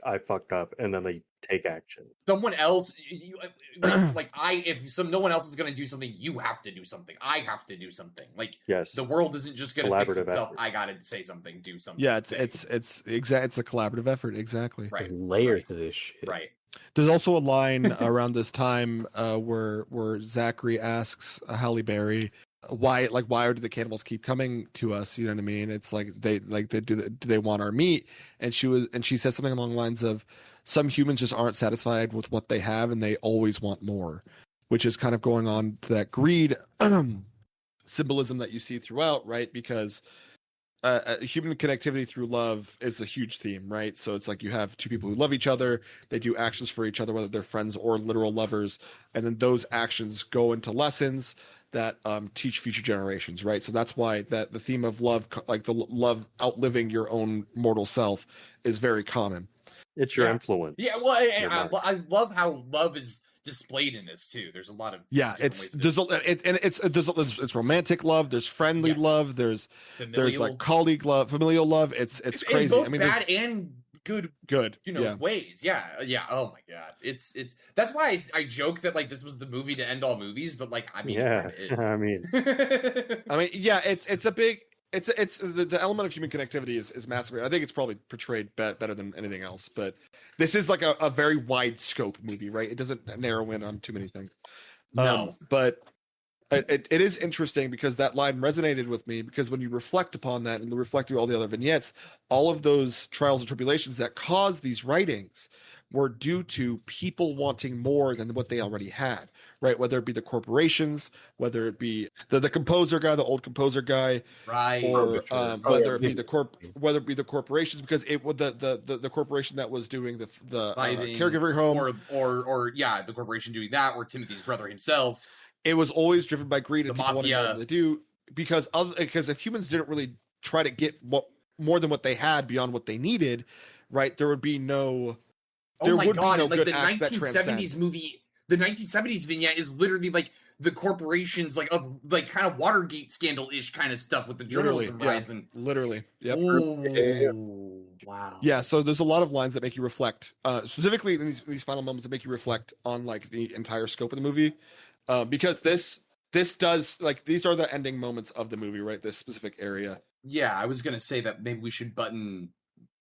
I fucked up, and then they take action. Someone else, if no one else is going to do something, you have to do something. I have to do something. Like, Yes, the world isn't just going to fix Collaborative itself. effort. I got to say something, do something. Yeah, it's a collaborative effort. Exactly. right. Layers to this shit. Right. There's also a line around this time where Zachary asks Halle Berry why do the cannibals keep coming to us? You know what I mean? It's like do they want our meat? And she says something along the lines of, some humans just aren't satisfied with what they have and they always want more, which is kind of going on to that greed symbolism that you see throughout, right? Because human connectivity through love is a huge theme, right? So it's like you have two people who love each other, they do actions for each other, whether they're friends or literal lovers, and then those actions go into lessons that teach future generations, right? So that's why that the theme of love, like the love outliving your own mortal self, is very common. it's your Yeah. influence. Yeah, well, Your mark. I love how love is displayed in this too. There's a lot of It's romantic love, there's friendly Yes. love, there's familial, like colleague love, familial love. It's in crazy. both I mean, bad and good good. ways. Yeah. Oh my god, it's that's why I joke that like this was the movie to end all movies, but like I mean, Yeah, it kinda I mean, is. I mean, yeah, it's a big. It's the element of human connectivity is massive. I think it's probably portrayed better than anything else. But this is like a very wide scope movie, right? It doesn't narrow in on too many things. No. But it is interesting because that line resonated with me, because when you reflect upon that and you reflect through all the other vignettes, all of those trials and tribulations that caused these writings were due to people wanting more than what they already had, right? Whether it be the corporations, whether it be the composer guy, the old composer guy, Right. or whether it be yeah. the corporations, because it was the corporation that was doing the Vibing, caregiver home, or yeah, the corporation doing that, or Timothy's brother himself. it was always driven by greed and The people wanting more mafia. than they do, because if humans didn't really try to get more than what they had beyond what they needed, right, there would be no. Oh There my would be god! no And, like good the acts that 1970s transcend. movie, the 1970s vignette is literally like the corporations, like of like kind of Watergate scandal ish kind of stuff with the journalism rising. Literally, yep. Oh, Wow. Yeah, so there's a lot of lines that make you reflect, specifically in these final moments that make you reflect on like the entire scope of the movie, because this does, like, these are the ending moments of the movie, right? This specific area. yeah. I was gonna say that maybe we should button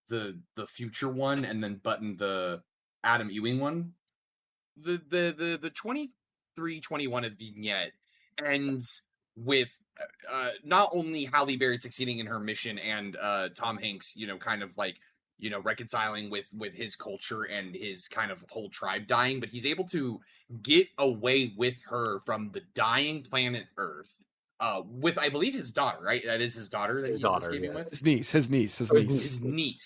the future one and then button the Adam Ewing one. The 23-21 vignette ends with not only Halle Berry succeeding in her mission and Tom Hanks, kind of like, reconciling with his culture and his kind of whole tribe dying, but he's able to get away with her from the dying planet Earth with, I believe, his daughter, right? That is his daughter that His he's daughter, escaping yeah. with? His niece. His Forgive niece. me.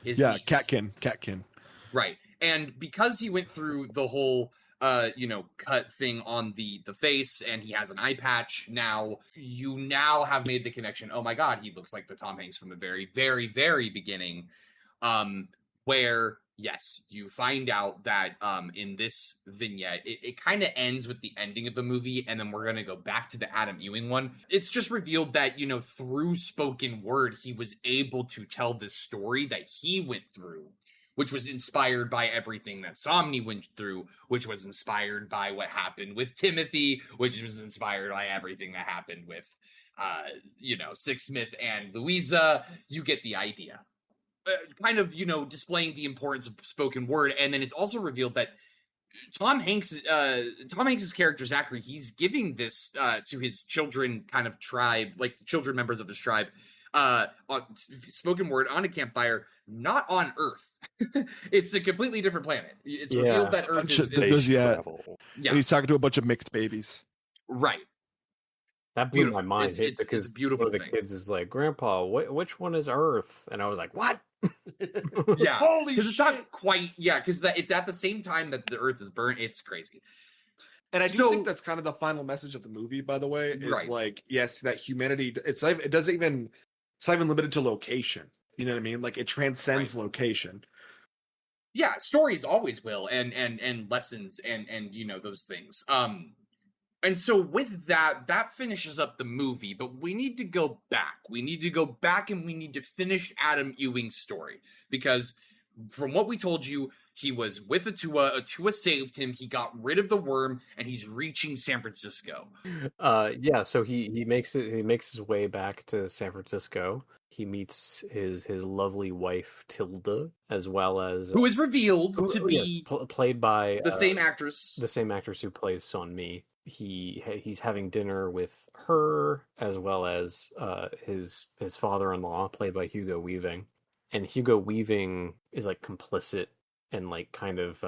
His Yeah, niece. Catkin. Right. And because he went through the whole cut thing on the face, and he has an eye patch now, you now have made the connection. Oh my god, he looks like the Tom Hanks from the very, very, very beginning. where yes, you find out that in this vignette, it kind of ends with the ending of the movie, and then we're gonna go back to the Adam Ewing one. It's just revealed that, you know, through spoken word, he was able to tell this story that he went through, which was inspired by everything that Somni went through, which was inspired by what happened with Timothy, which was inspired by everything that happened with you know, Six Smith and Louisa. You get the idea. Kind of, you know, displaying the importance of spoken word. And then it's also revealed that Tom Hanks's character Zachary, he's giving this to his children, kind of tribe, like the children members of his tribe, spoken word on a campfire, not on Earth. It's a completely different planet. It's revealed that Earth is yeah. Yeah. And he's talking to a bunch of mixed babies. Right. That blew my mind It's because a beautiful one of the kids is like, "Grandpa, which one is Earth?" And I was like, "What?" Yeah, Holy shit! It's not quite. Yeah, because it's at the same time that the Earth is burnt. It's crazy. And I do think that's kind of the final message of the movie, by the way, is right. like, yes, that humanity. It's not even limited to location. You know what I mean? Like it transcends location. Yeah, stories always will, and lessons and you know, those things. And so with that finishes up the movie, but we need to go back. We need to go back and we need to finish Adam Ewing's story, because from what we told you, he was with Atua. Atua saved him. He got rid of the worm, and he's reaching San Francisco. Yeah. So he makes his way back to San Francisco. He meets his lovely wife Tilda, as well as who is revealed to be played by the same actress who plays Son Mi. He's having dinner with her, as well as his father-in-law, played by Hugo Weaving. And Hugo Weaving is like complicit and like kind of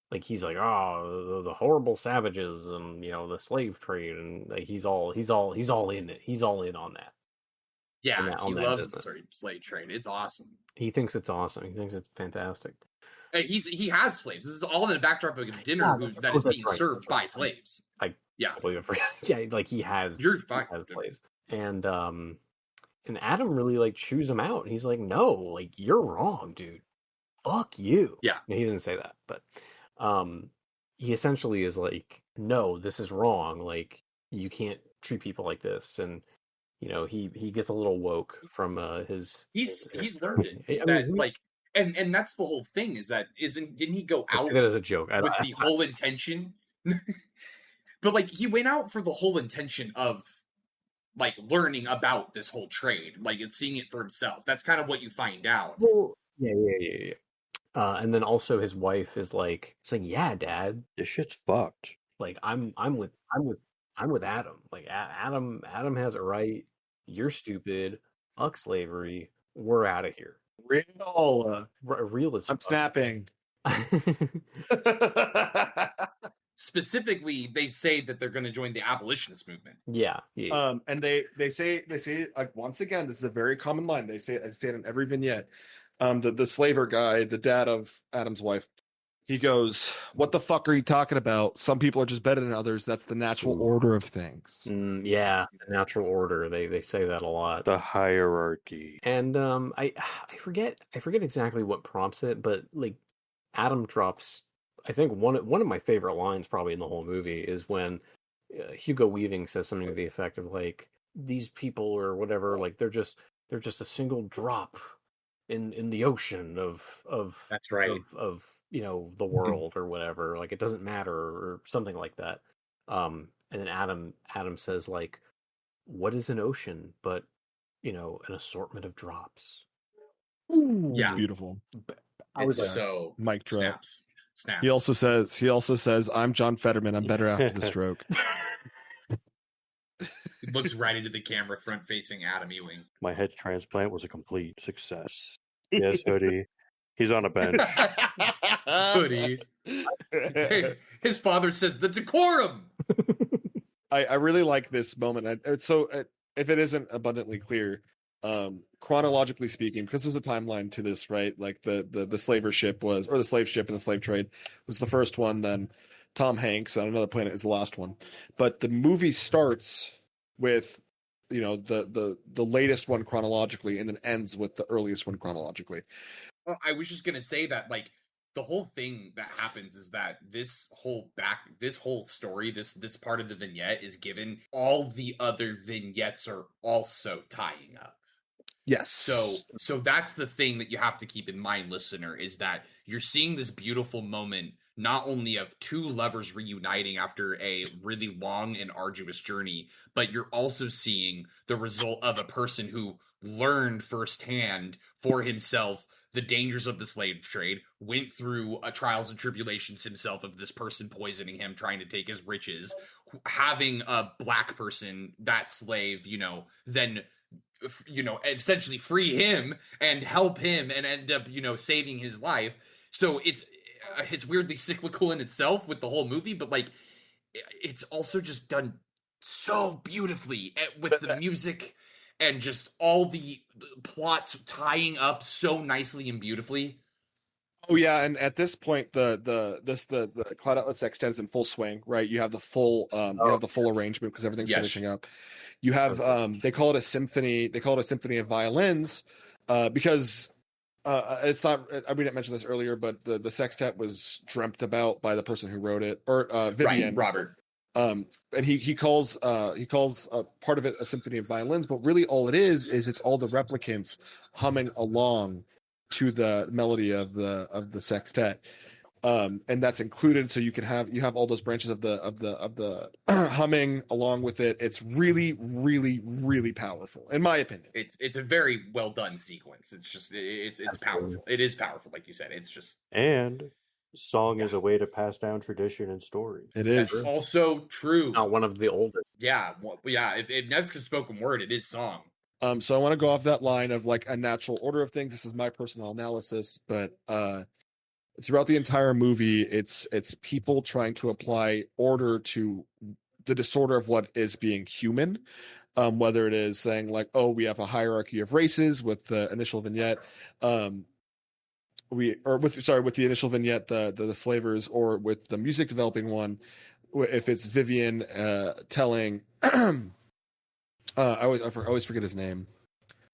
like he's like, oh, the horrible savages and, you know, the slave trade, and like he's all in it. He's all in on that. Yeah, he loves the slave trade. It's awesome. He thinks it's awesome. He thinks it's fantastic. He has slaves. This is all in the backdrop of a dinner that is being served by slaves. Yeah, like he has slaves. And Adam really like chews him out. He's like, no, like you're wrong, dude. Fuck you. Yeah. He didn't say that, but he essentially is like, no, this is wrong. Like you can't treat people like this. And you know, he gets a little woke from his. He's learned it. And that's the whole thing, is that didn't he go out that as a joke with the whole intention? But like he went out for the whole intention of like learning about this whole trade, like and seeing it for himself. That's kind of what you find out. Well, yeah. And then also his wife is like, it's like, yeah, Dad, this shit's fucked. Like I'm with Adam. Like Adam has it right. You're stupid. Fuck slavery. We're out of here. Real as I'm snapping. Specifically, they say that they're going to join the abolitionist movement. Yeah. And they say like, once again, this is a very common line. I say it in every vignette. The slaver guy, the dad of Adam's wife, he goes, "What the fuck are you talking about? Some people are just better than others. That's the natural order of things." Yeah, the natural order. They say that a lot. The hierarchy. And I forget exactly what prompts it, but like Adam drops, I think one of my favorite lines probably in the whole movie is when Hugo Weaving says something to the effect of like, these people or whatever, like they're just a single drop in the ocean of that's right of you know, the world or whatever, like it doesn't matter or something like that. And then Adam says like, what is an ocean but, you know, an assortment of drops? Ooh, yeah, it's beautiful. I was so mic drop. Snaps. He also says, "I'm John Fetterman. I'm better after the stroke." He looks right into the camera, front facing Adam Ewing. My head transplant was a complete success. Yes, Hoodie. He's on a bench. Hoodie. His father says the decorum. I really like this moment. So if it isn't abundantly clear, chronologically speaking, because there's a timeline to this, right? Like the slave ship and the slave trade was the first one. Then Tom Hanks on Another Planet is the last one. But the movie starts with, you know, the latest one chronologically, and then ends with the earliest one chronologically. I was just gonna say that like the whole thing that happens is that this whole story, this part of the vignette is given. All the other vignettes are also tying up. Yes. So that's the thing that you have to keep in mind, listener, is that you're seeing this beautiful moment not only of two lovers reuniting after a really long and arduous journey, but you're also seeing the result of a person who learned firsthand for himself the dangers of the slave trade, went through trials and tribulations himself of this person poisoning him, trying to take his riches, having a black person, that slave, then essentially free him and help him and end up saving his life. So it's weirdly cyclical in itself with the whole movie, but like it's also just done so beautifully with the music and just all the plots tying up so nicely and beautifully. Oh yeah, and at this point, the Cloud Atlas Sextet is in full swing, right? You have the full arrangement because everything's finishing up. You have they call it a symphony. They call it a symphony of violins, because it's not. We didn't mention this earlier, but the sextet was dreamt about by the person who wrote it, or Vivian, right, Robert. And he calls part of it a symphony of violins, but really all it is it's all the replicants humming along to the melody of the sextet, and that's included. So you have all those branches of the humming along with it. It's really, really, really powerful, in my opinion. It's a very well done sequence. It's just it's powerful. It is powerful, like you said. It's just And song is a way to pass down tradition and story. It is that's also true. Not one of the oldest. Yeah, If Nezca's spoken word, it is song. So I want to go off that line of like a natural order of things. This is my personal analysis, but throughout the entire movie, it's people trying to apply order to the disorder of what is being human. Whether it is saying like, oh, we have a hierarchy of races with the initial vignette, with the initial vignette, the slavers, or with the music developing one, if it's Vivian telling. I always forget his name.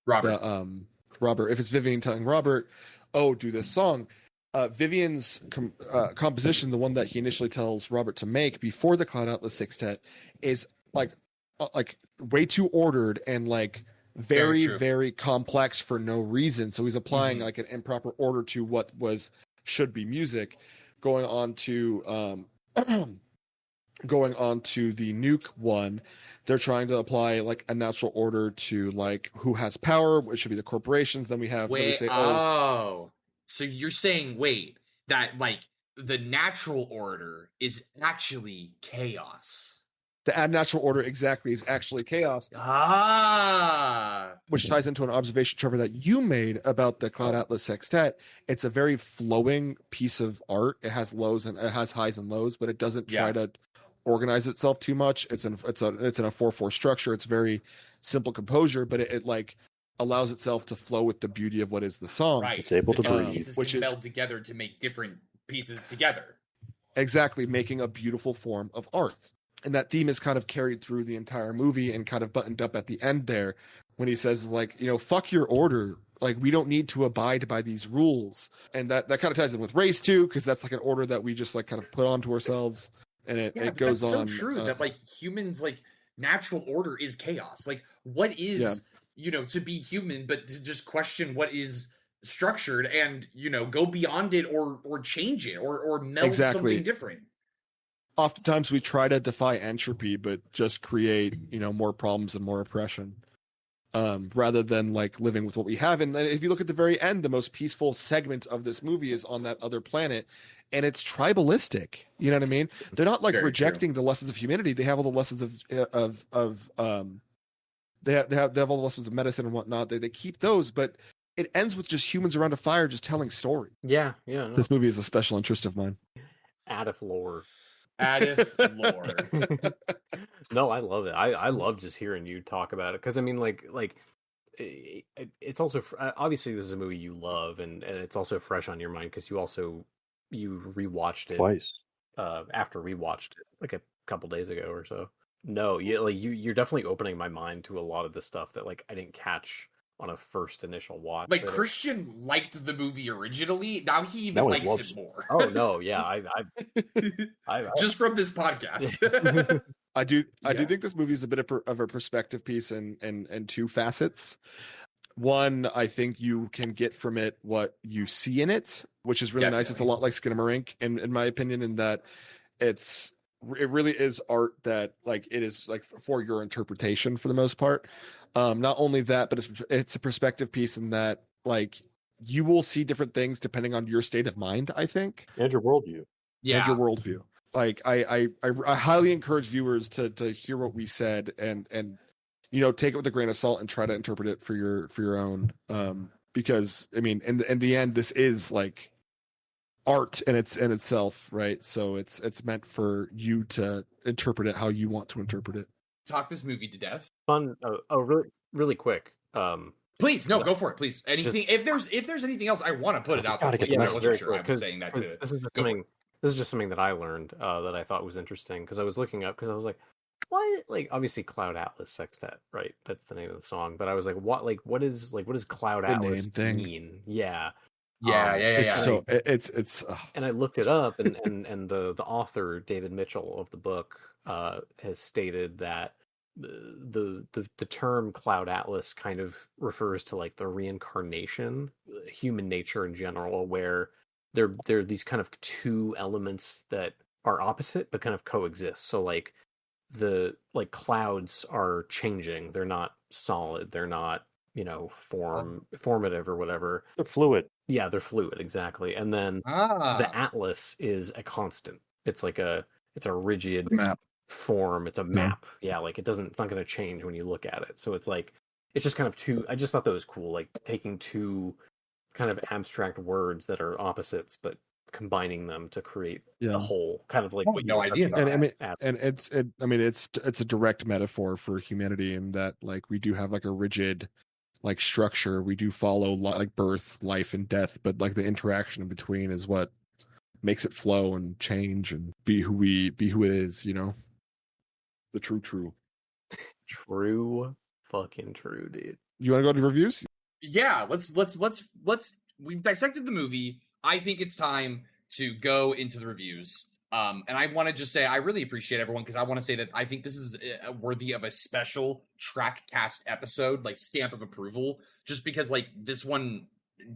Robert. Robert. If it's Vivian telling Robert, "Oh, do this song," Vivian's composition, the one that he initially tells Robert to make before the Cloud Atlas Sextet, is like way too ordered and like very, very complex for no reason. So he's applying like an improper order to what should be music, going on to the nuke one. They're trying to apply like a natural order to like who has power, which should be the corporations. Then we have so you're saying that like the natural order is actually chaos. The natural order exactly is actually chaos. Which ties into an observation, Trevor, that you made about the Cloud Atlas Sextet. It's a very flowing piece of art. It has highs and lows, but it doesn't try to organize itself too much. It's in a 4/4 structure. It's very simple composure, but it like allows itself to flow with the beauty of what is the song. Right. It's able to breathe, pieces which is meld together to make different pieces together. Exactly, making a beautiful form of art. And that theme is kind of carried through the entire movie and kind of buttoned up at the end there when he says like, fuck your order. Like, we don't need to abide by these rules. And that kind of ties in with race too, because that's like an order that we just like kind of put onto ourselves. And it goes on. That's so true that like humans, like natural order is chaos. Like what is, to be human, but to just question what is structured and, go beyond it or change it or meld something different. Oftentimes we try to defy entropy, but just create, more problems and more oppression, rather than like living with what we have. And if you look at the very end, the most peaceful segment of this movie is on that other planet, and it's tribalistic. You know what I mean? They're not like rejecting the lessons of humanity. They have all the lessons they have all the lessons of medicine and whatnot. They keep those, but it ends with just humans around a fire just telling story. Yeah. No. This movie is a special interest of mine. Aref lore. No, I love it. I love just hearing you talk about it because I mean, like it's also obviously this is a movie you love, and it's also fresh on your mind because you rewatched it twice after we watched it like a couple days ago or so. No, you're definitely opening my mind to a lot of the stuff that like I didn't catch on a first initial watch. Like Christian liked the movie originally. Now he even Now he likes loves it more. Oh no, yeah, I Just from this podcast. I do Yeah. think this movie is a bit of a perspective piece and two facets. One, I think you can get from it what you see in it, which is really nice. It's a lot like Skinamarink, in my opinion, in that it really is art that like it is like for your interpretation for the most part. Not only that, but it's a perspective piece in that like you will see different things depending on your state of mind, I think, And your worldview. and your worldview. Like I highly encourage viewers to hear what we said and take it with a grain of salt and try to interpret it for your own. Because I mean, in the end, this is like art in itself, right? So it's meant for you to interpret it how you want to interpret it. Talk this movie to death. fun. Really quick. Please, no, go for it. Please, anything. If there's anything else, I want to put it out there. Gotta get Please, the I message. wasn't sure. I was saying that to. This is just go for something. This is just something that I learned that I thought was interesting because I was looking up because I was like, what? Like obviously Cloud Atlas Sextet, right? That's the name of the song. But I was like, what does Cloud The Atlas name thing. mean? Yeah. Yeah. It's so it's And I looked it up, and the author David Mitchell of the book has stated that the term Cloud Atlas kind of refers to like the reincarnation, human nature in general, where there are these kind of two elements that are opposite but kind of coexist. So like the clouds are changing; they're not solid. They're not formative or whatever. They're fluid. Yeah, they're fluid, exactly. And then the atlas is a constant. It's like it's a rigid map form. It's a map. Yeah, like it's not going to change when you look at it. So it's like it's just kind of two. I just thought that was cool, like taking two kind of abstract words that are opposites, but combining them to create the whole. Kind of like what no idea about and it's a direct metaphor for humanity in that like we do have like a rigid like structure. We do follow like birth, life, and death, but like the interaction in between is what makes it flow and change and be who it is. The true. True, fucking true, dude. You want to go to reviews? Yeah, let's. We've dissected the movie. I think it's time to go into the reviews. And I want to just say I really appreciate everyone because I want to say that I think this is worthy of a special TRACcast episode, like stamp of approval, just because like this one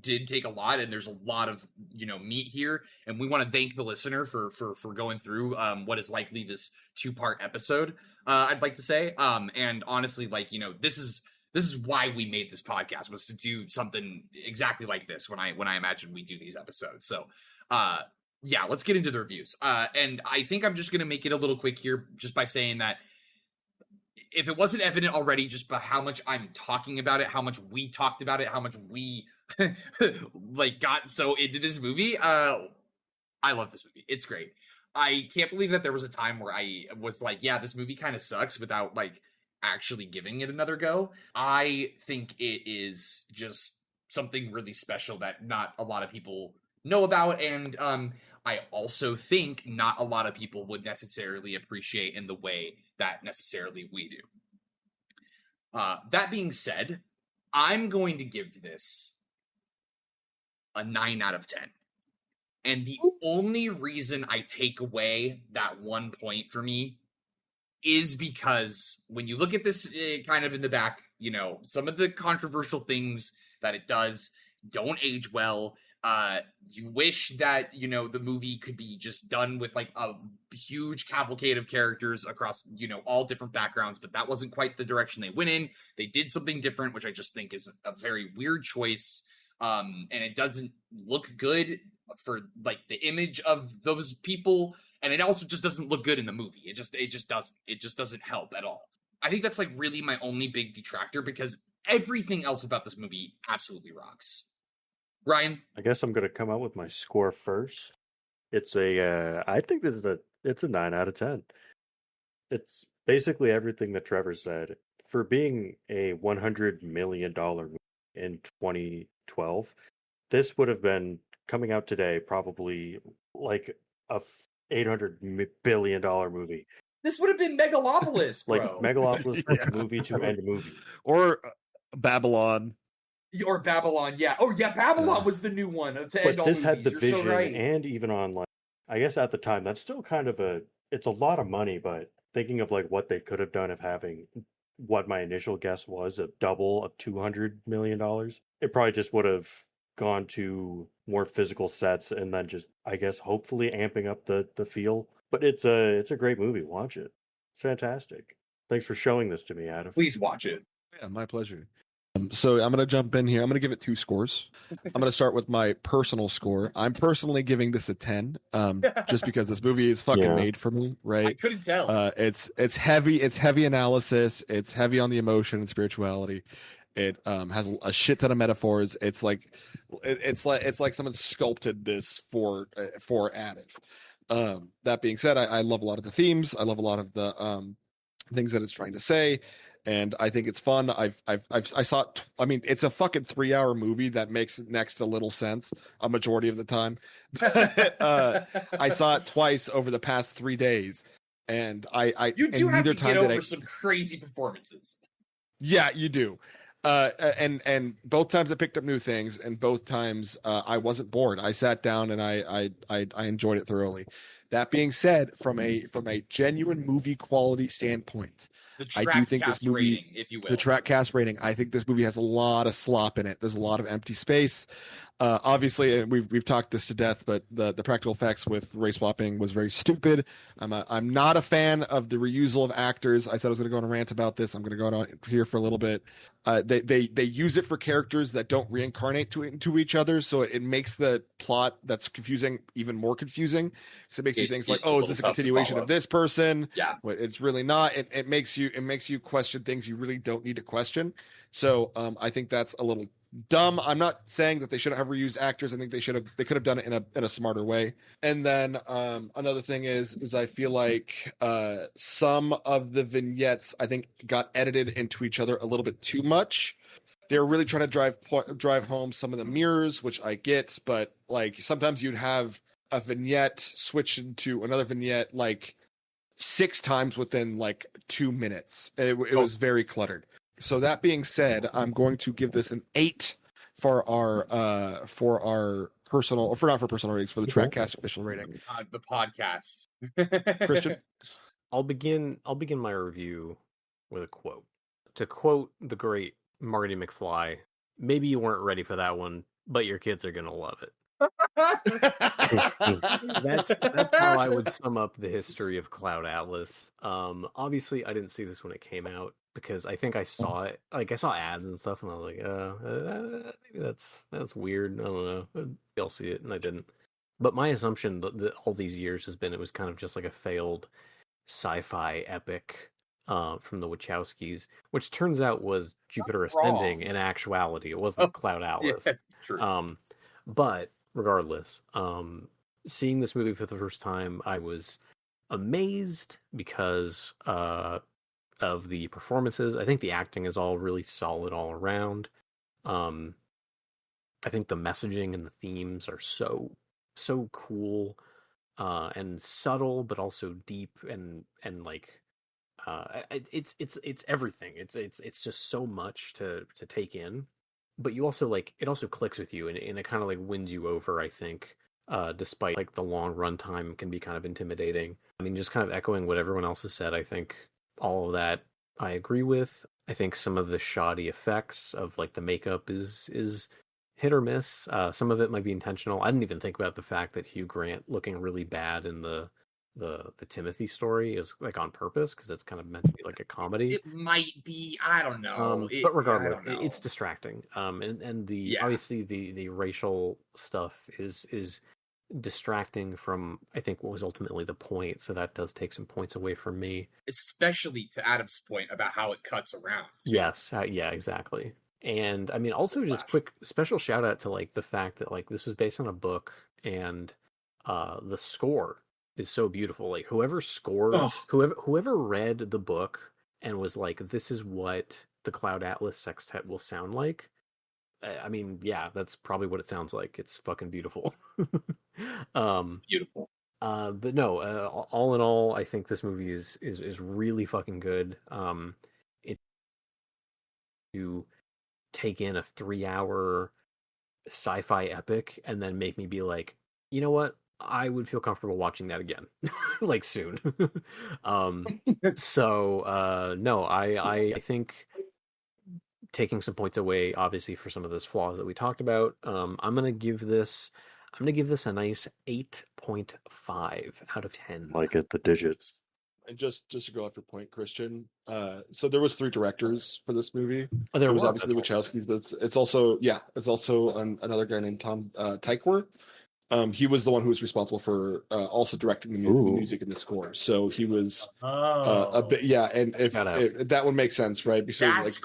did take a lot and there's a lot of meat here, and we want to thank the listener for going through what is likely this 2-part episode. I'd like to say, and honestly, like this is why we made this podcast, was to do something exactly like this when I imagine we do these episodes. So yeah, let's get into the reviews. And I think I'm just going to make it a little quick here just by saying that if it wasn't evident already just by how much I'm talking about it, how much we talked about it, how much we like got so into this movie, I love this movie. It's great. I can't believe that there was a time where I was like, yeah, this movie kind of sucks without like actually giving it another go. I think it is just something really special that not a lot of people know about, and I also think not a lot of people would necessarily appreciate in the way that necessarily we do. That being said, I'm going to give this a 9 out of 10. And the only reason I take away that 1 point for me is because when you look at this kind of in the back, some of the controversial things that it does don't age well. You wish that, the movie could be just done with like a huge cavalcade of characters across, all different backgrounds, but that wasn't quite the direction they went in. They did something different, which I just think is a very weird choice. And it doesn't look good for like the image of those people. And it also just doesn't look good in the movie. It just doesn't help at all. I think that's like really my only big detractor, because everything else about this movie absolutely rocks. Ryan? I guess I'm going to come out with my score first. It's I think it's a 9 out of 10. It's basically everything that Trevor said. For being a $100 million movie in 2012, this would have been coming out today probably like a $800 billion movie. This would have been Megalopolis, bro. Like Megalopolis was movie to end movie. Or Babylon. Or Babylon, yeah. Oh yeah, Babylon was the new one to end But all this movies. had the You're vision, so right. and even on like, I guess at the time that's still kind of it's a lot of money. But thinking of like what they could have done if having what my initial guess was a double of $200 million, it probably just would have gone to more physical sets and then just, I guess, hopefully amping up the feel. But it's a great movie. Watch it. It's fantastic. Thanks for showing this to me, Adam. Please watch it. Yeah, my pleasure. So I'm going to jump in here. I'm going to give it 2 scores. I'm going to start with my personal score. I'm personally giving this a 10, just because this movie is fucking made for me, right? I couldn't tell. It's heavy. It's heavy analysis. It's heavy on the emotion and spirituality. It has a shit ton of metaphors. It's like someone sculpted this for Aref. That being said, I love a lot of the themes. I love a lot of the things that it's trying to say. And I think it's fun. I saw it. I mean, it's a fucking 3-hour movie that makes next to little sense a majority of the time. I saw it twice over the past 3 days, and you do have to get over I, some crazy performances. Yeah, you do. And both times I picked up new things, and both times I wasn't bored. I sat down and I enjoyed it thoroughly. That being said, from a genuine movie quality standpoint, I do think this movie, rating, if you will, the TRACcast rating, I think this movie has a lot of slop in it. There's a lot of empty space. Obviously, and we've talked this to death, but the practical effects with race swapping was very stupid. I'm not a fan of the reusal of actors. I said I was going to go on a rant about this. I'm going to go on here for a little bit. They use it for characters that don't reincarnate to each other, so it makes the plot that's confusing even more confusing. So it makes you think like, oh, is this a continuation of this person? Yeah, well, it's really not. It makes you question things you really don't need to question. So I think that's a little dumb. I'm not saying that they shouldn't have reused actors. I think they could have done it in a smarter way. And then another thing is I feel like some of the vignettes I think got edited into each other a little bit too much. They're really trying to drive home some of the mirrors, which I get, but like sometimes you'd have a vignette switch into another vignette like 6 times within like 2 minutes. It was very cluttered. So that being said, I'm going to give this an 8 for our personal, for not for personal ratings, for the TRACcast official rating. The podcast. Christian, I'll begin my review with a quote. To quote the great Marty McFly, maybe you weren't ready for that one, but your kids are gonna love it. That's how I would sum up the history of Cloud Atlas. Obviously I didn't see this when it came out because I think I saw it, like I saw ads and stuff, and I was like, maybe that's weird. I don't know. Maybe I'll see it, and I didn't. But my assumption that all these years has been it was kind of just like a failed sci-fi epic from the Wachowskis, which turns out was Jupiter Ascending in actuality. It wasn't Cloud Atlas. Yeah, true. But regardless, seeing this movie for the first time, I was amazed because of the performances. I think the acting is all really solid all around. I think the messaging and the themes are so cool and subtle, but also deep and like it's everything. It's just so much to take in. But you also like it also clicks with you and it kind of like wins you over, I think, despite like the long runtime can be kind of intimidating. I mean, just kind of echoing what everyone else has said, I think all of that I agree with. I think some of the shoddy effects of like the makeup is hit or miss. Some of it might be intentional. I didn't even think about the fact that Hugh Grant looking really bad in the Timothy story is like on purpose because it's kind of meant to be like a comedy. It might be, I don't know. But regardless, it's distracting. And the obviously the racial stuff is distracting from I think what was ultimately the point. So that does take some points away from me. Especially to Adam's point about how it cuts around. Too. Yes, yeah, exactly. And I mean, also just quick special shout out to like the fact that like this was based on a book and the score is so beautiful. Like whoever scored, whoever read the book and was like, this is what the Cloud Atlas Sextet will sound like. I mean, yeah, that's probably what it sounds like. It's fucking beautiful. It's beautiful. But no, all in all, I think this movie is really fucking good. It to take in a 3-hour sci-fi epic and then make me be like, you know what? I would feel comfortable watching that again, like soon. No, I think taking some points away, obviously, for some of those flaws that we talked about, I'm gonna give this a nice 8.5 out of 10. Like at the digits. And just to go off your point, Christian, so there was 3 directors for this movie. Oh, there was were. obviously the Wachowskis, but it's also another guy named Tom Tykwer. He was the one who was responsible for also directing the music and the score. So he was a bit, and if that would make sense, right? Because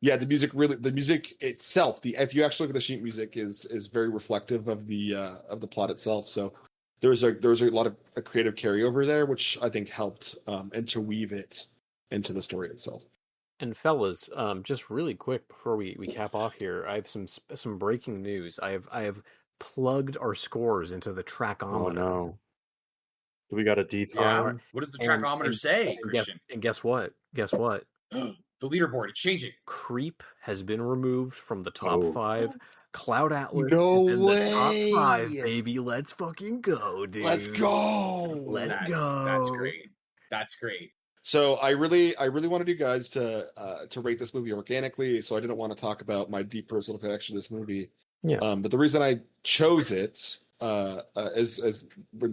the music itself, if you actually look at the sheet music, is very reflective of the plot itself. So there was a lot of a creative carryover there, which I think helped interweave it into the story itself. And fellas, just really quick before we cap off here, I have some breaking news. I have plugged our scores into the trackometer. Oh no! Do we got a D5? Yeah. What does the trackometer say, Christian? Guess what? The leaderboard, it's changing. Creep has been removed from the top 5. Cloud Atlas No is in way. the top 5, baby. Let's fucking go, dude. Let's go. Let's go. That's great. That's great. So I really wanted you guys to rate this movie organically. So I didn't want to talk about my deep personal connection to this movie. Yeah. But the reason I chose it is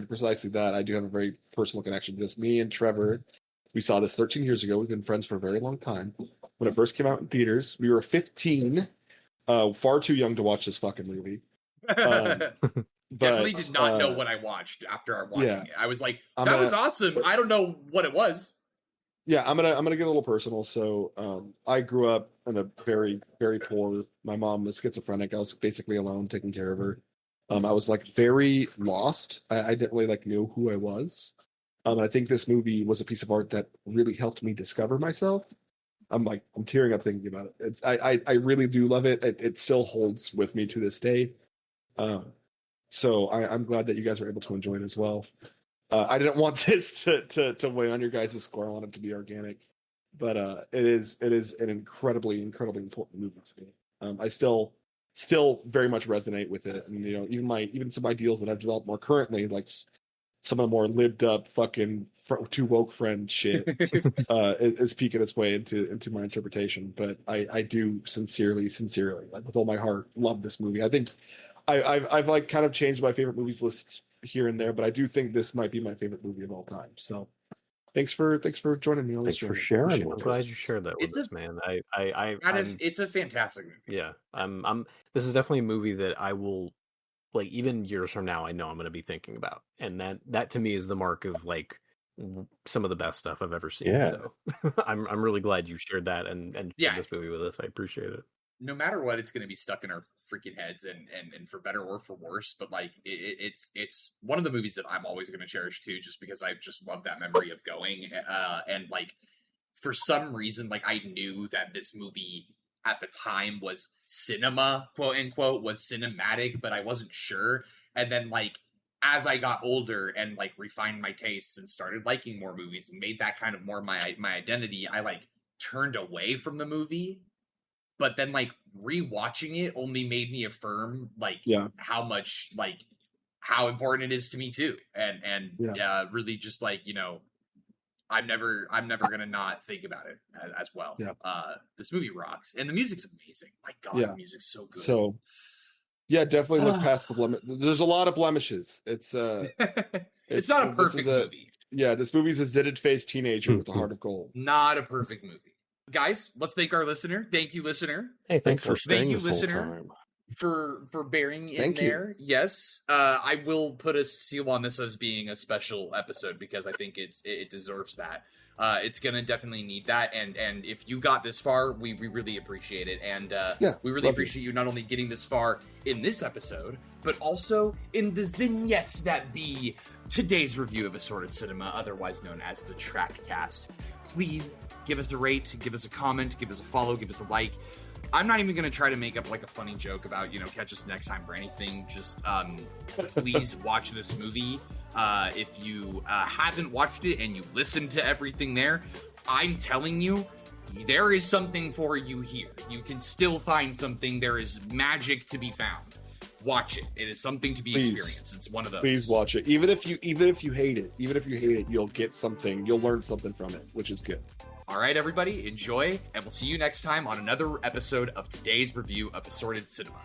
precisely that. I do have a very personal connection to this. Me and Trevor, we saw this 13 years ago. We've been friends for a very long time. When it first came out in theaters, we were 15, far too young to watch this fucking movie. Definitely did not know what I watched after watching it. I was like, that was awesome. I don't know what it was. Yeah, I'm gonna get a little personal. So I grew up in a very, very poor. My mom was schizophrenic. I was basically alone, taking care of her. I was like very lost. I didn't really know who I was. I think this movie was a piece of art that really helped me discover myself. I'm tearing up thinking about it. I really do love it. It still holds with me to this day. So I'm glad that you guys were able to enjoy it as well. I didn't want this to weigh on your guys' score. I want it to be organic, but it is an incredibly important movie to me. I still very much resonate with it, and even some ideals that I've developed more currently, like some of the more lived up fucking too woke friend shit, is peeking its way into my interpretation. But I do sincerely, with all my heart, love this movie. I think I've kind of changed my favorite movies list here and there, but I do think this might be my favorite movie of all time. So thanks for joining me on this. Thanks for sharing. I'm glad you shared that with us, man. It's a fantastic movie. Yeah, this is definitely a movie that I will, even years from now, I know I'm going to be thinking about, and that to me is the mark of some of the best stuff I've ever seen. Yeah. So I'm really glad you shared that and shared this movie with us. I appreciate it. No matter what, it's going to be stuck in our freaking heads, and for better or for worse. But it's one of the movies that I'm always going to cherish too, just because I just love that memory of going. And for some reason, I knew that this movie at the time was cinema, quote unquote, was cinematic, but I wasn't sure. And then as I got older and refined my tastes and started liking more movies and made that kind of more my identity, I turned away from the movie. But then rewatching it only made me affirm how much how important it is to me too. And really just I'm never gonna not think about it as well. Yeah. This movie rocks, and the music's amazing. My God, the music's so good. So yeah, definitely look past the blemish. There's a lot of blemishes. It's not a perfect movie. Yeah, this movie's a zitted-faced teenager with a heart of gold. Not a perfect movie. Guys, let's thank our listener. Thank you, listener. Hey, thanks for staying. Thank you, this whole listener, time. for bearing in Thank you. there. Yes, I will put a seal on this as being a special episode because I think it deserves that. It's gonna definitely need that, and if you got this far, we really appreciate it, and we really appreciate you not only getting this far in this episode, but also in the vignettes that be today's review of Assorted Cinema, otherwise known as the TRACcast. Please give us a rate, give us a comment, give us a follow, give us a like. I'm not even going to try to make up a funny joke about, catch us next time or anything. Just please watch this movie. If you haven't watched it and you listened to everything there, I'm telling you, there is something for you here. You can still find something. There is magic to be found. Watch it. It is something to be experienced. It's one of those. Please watch it. Even if you hate it, you'll get something. You'll learn something from it, which is good. All right, everybody, enjoy, and we'll see you next time on another episode of today's review of Assorted Cinema.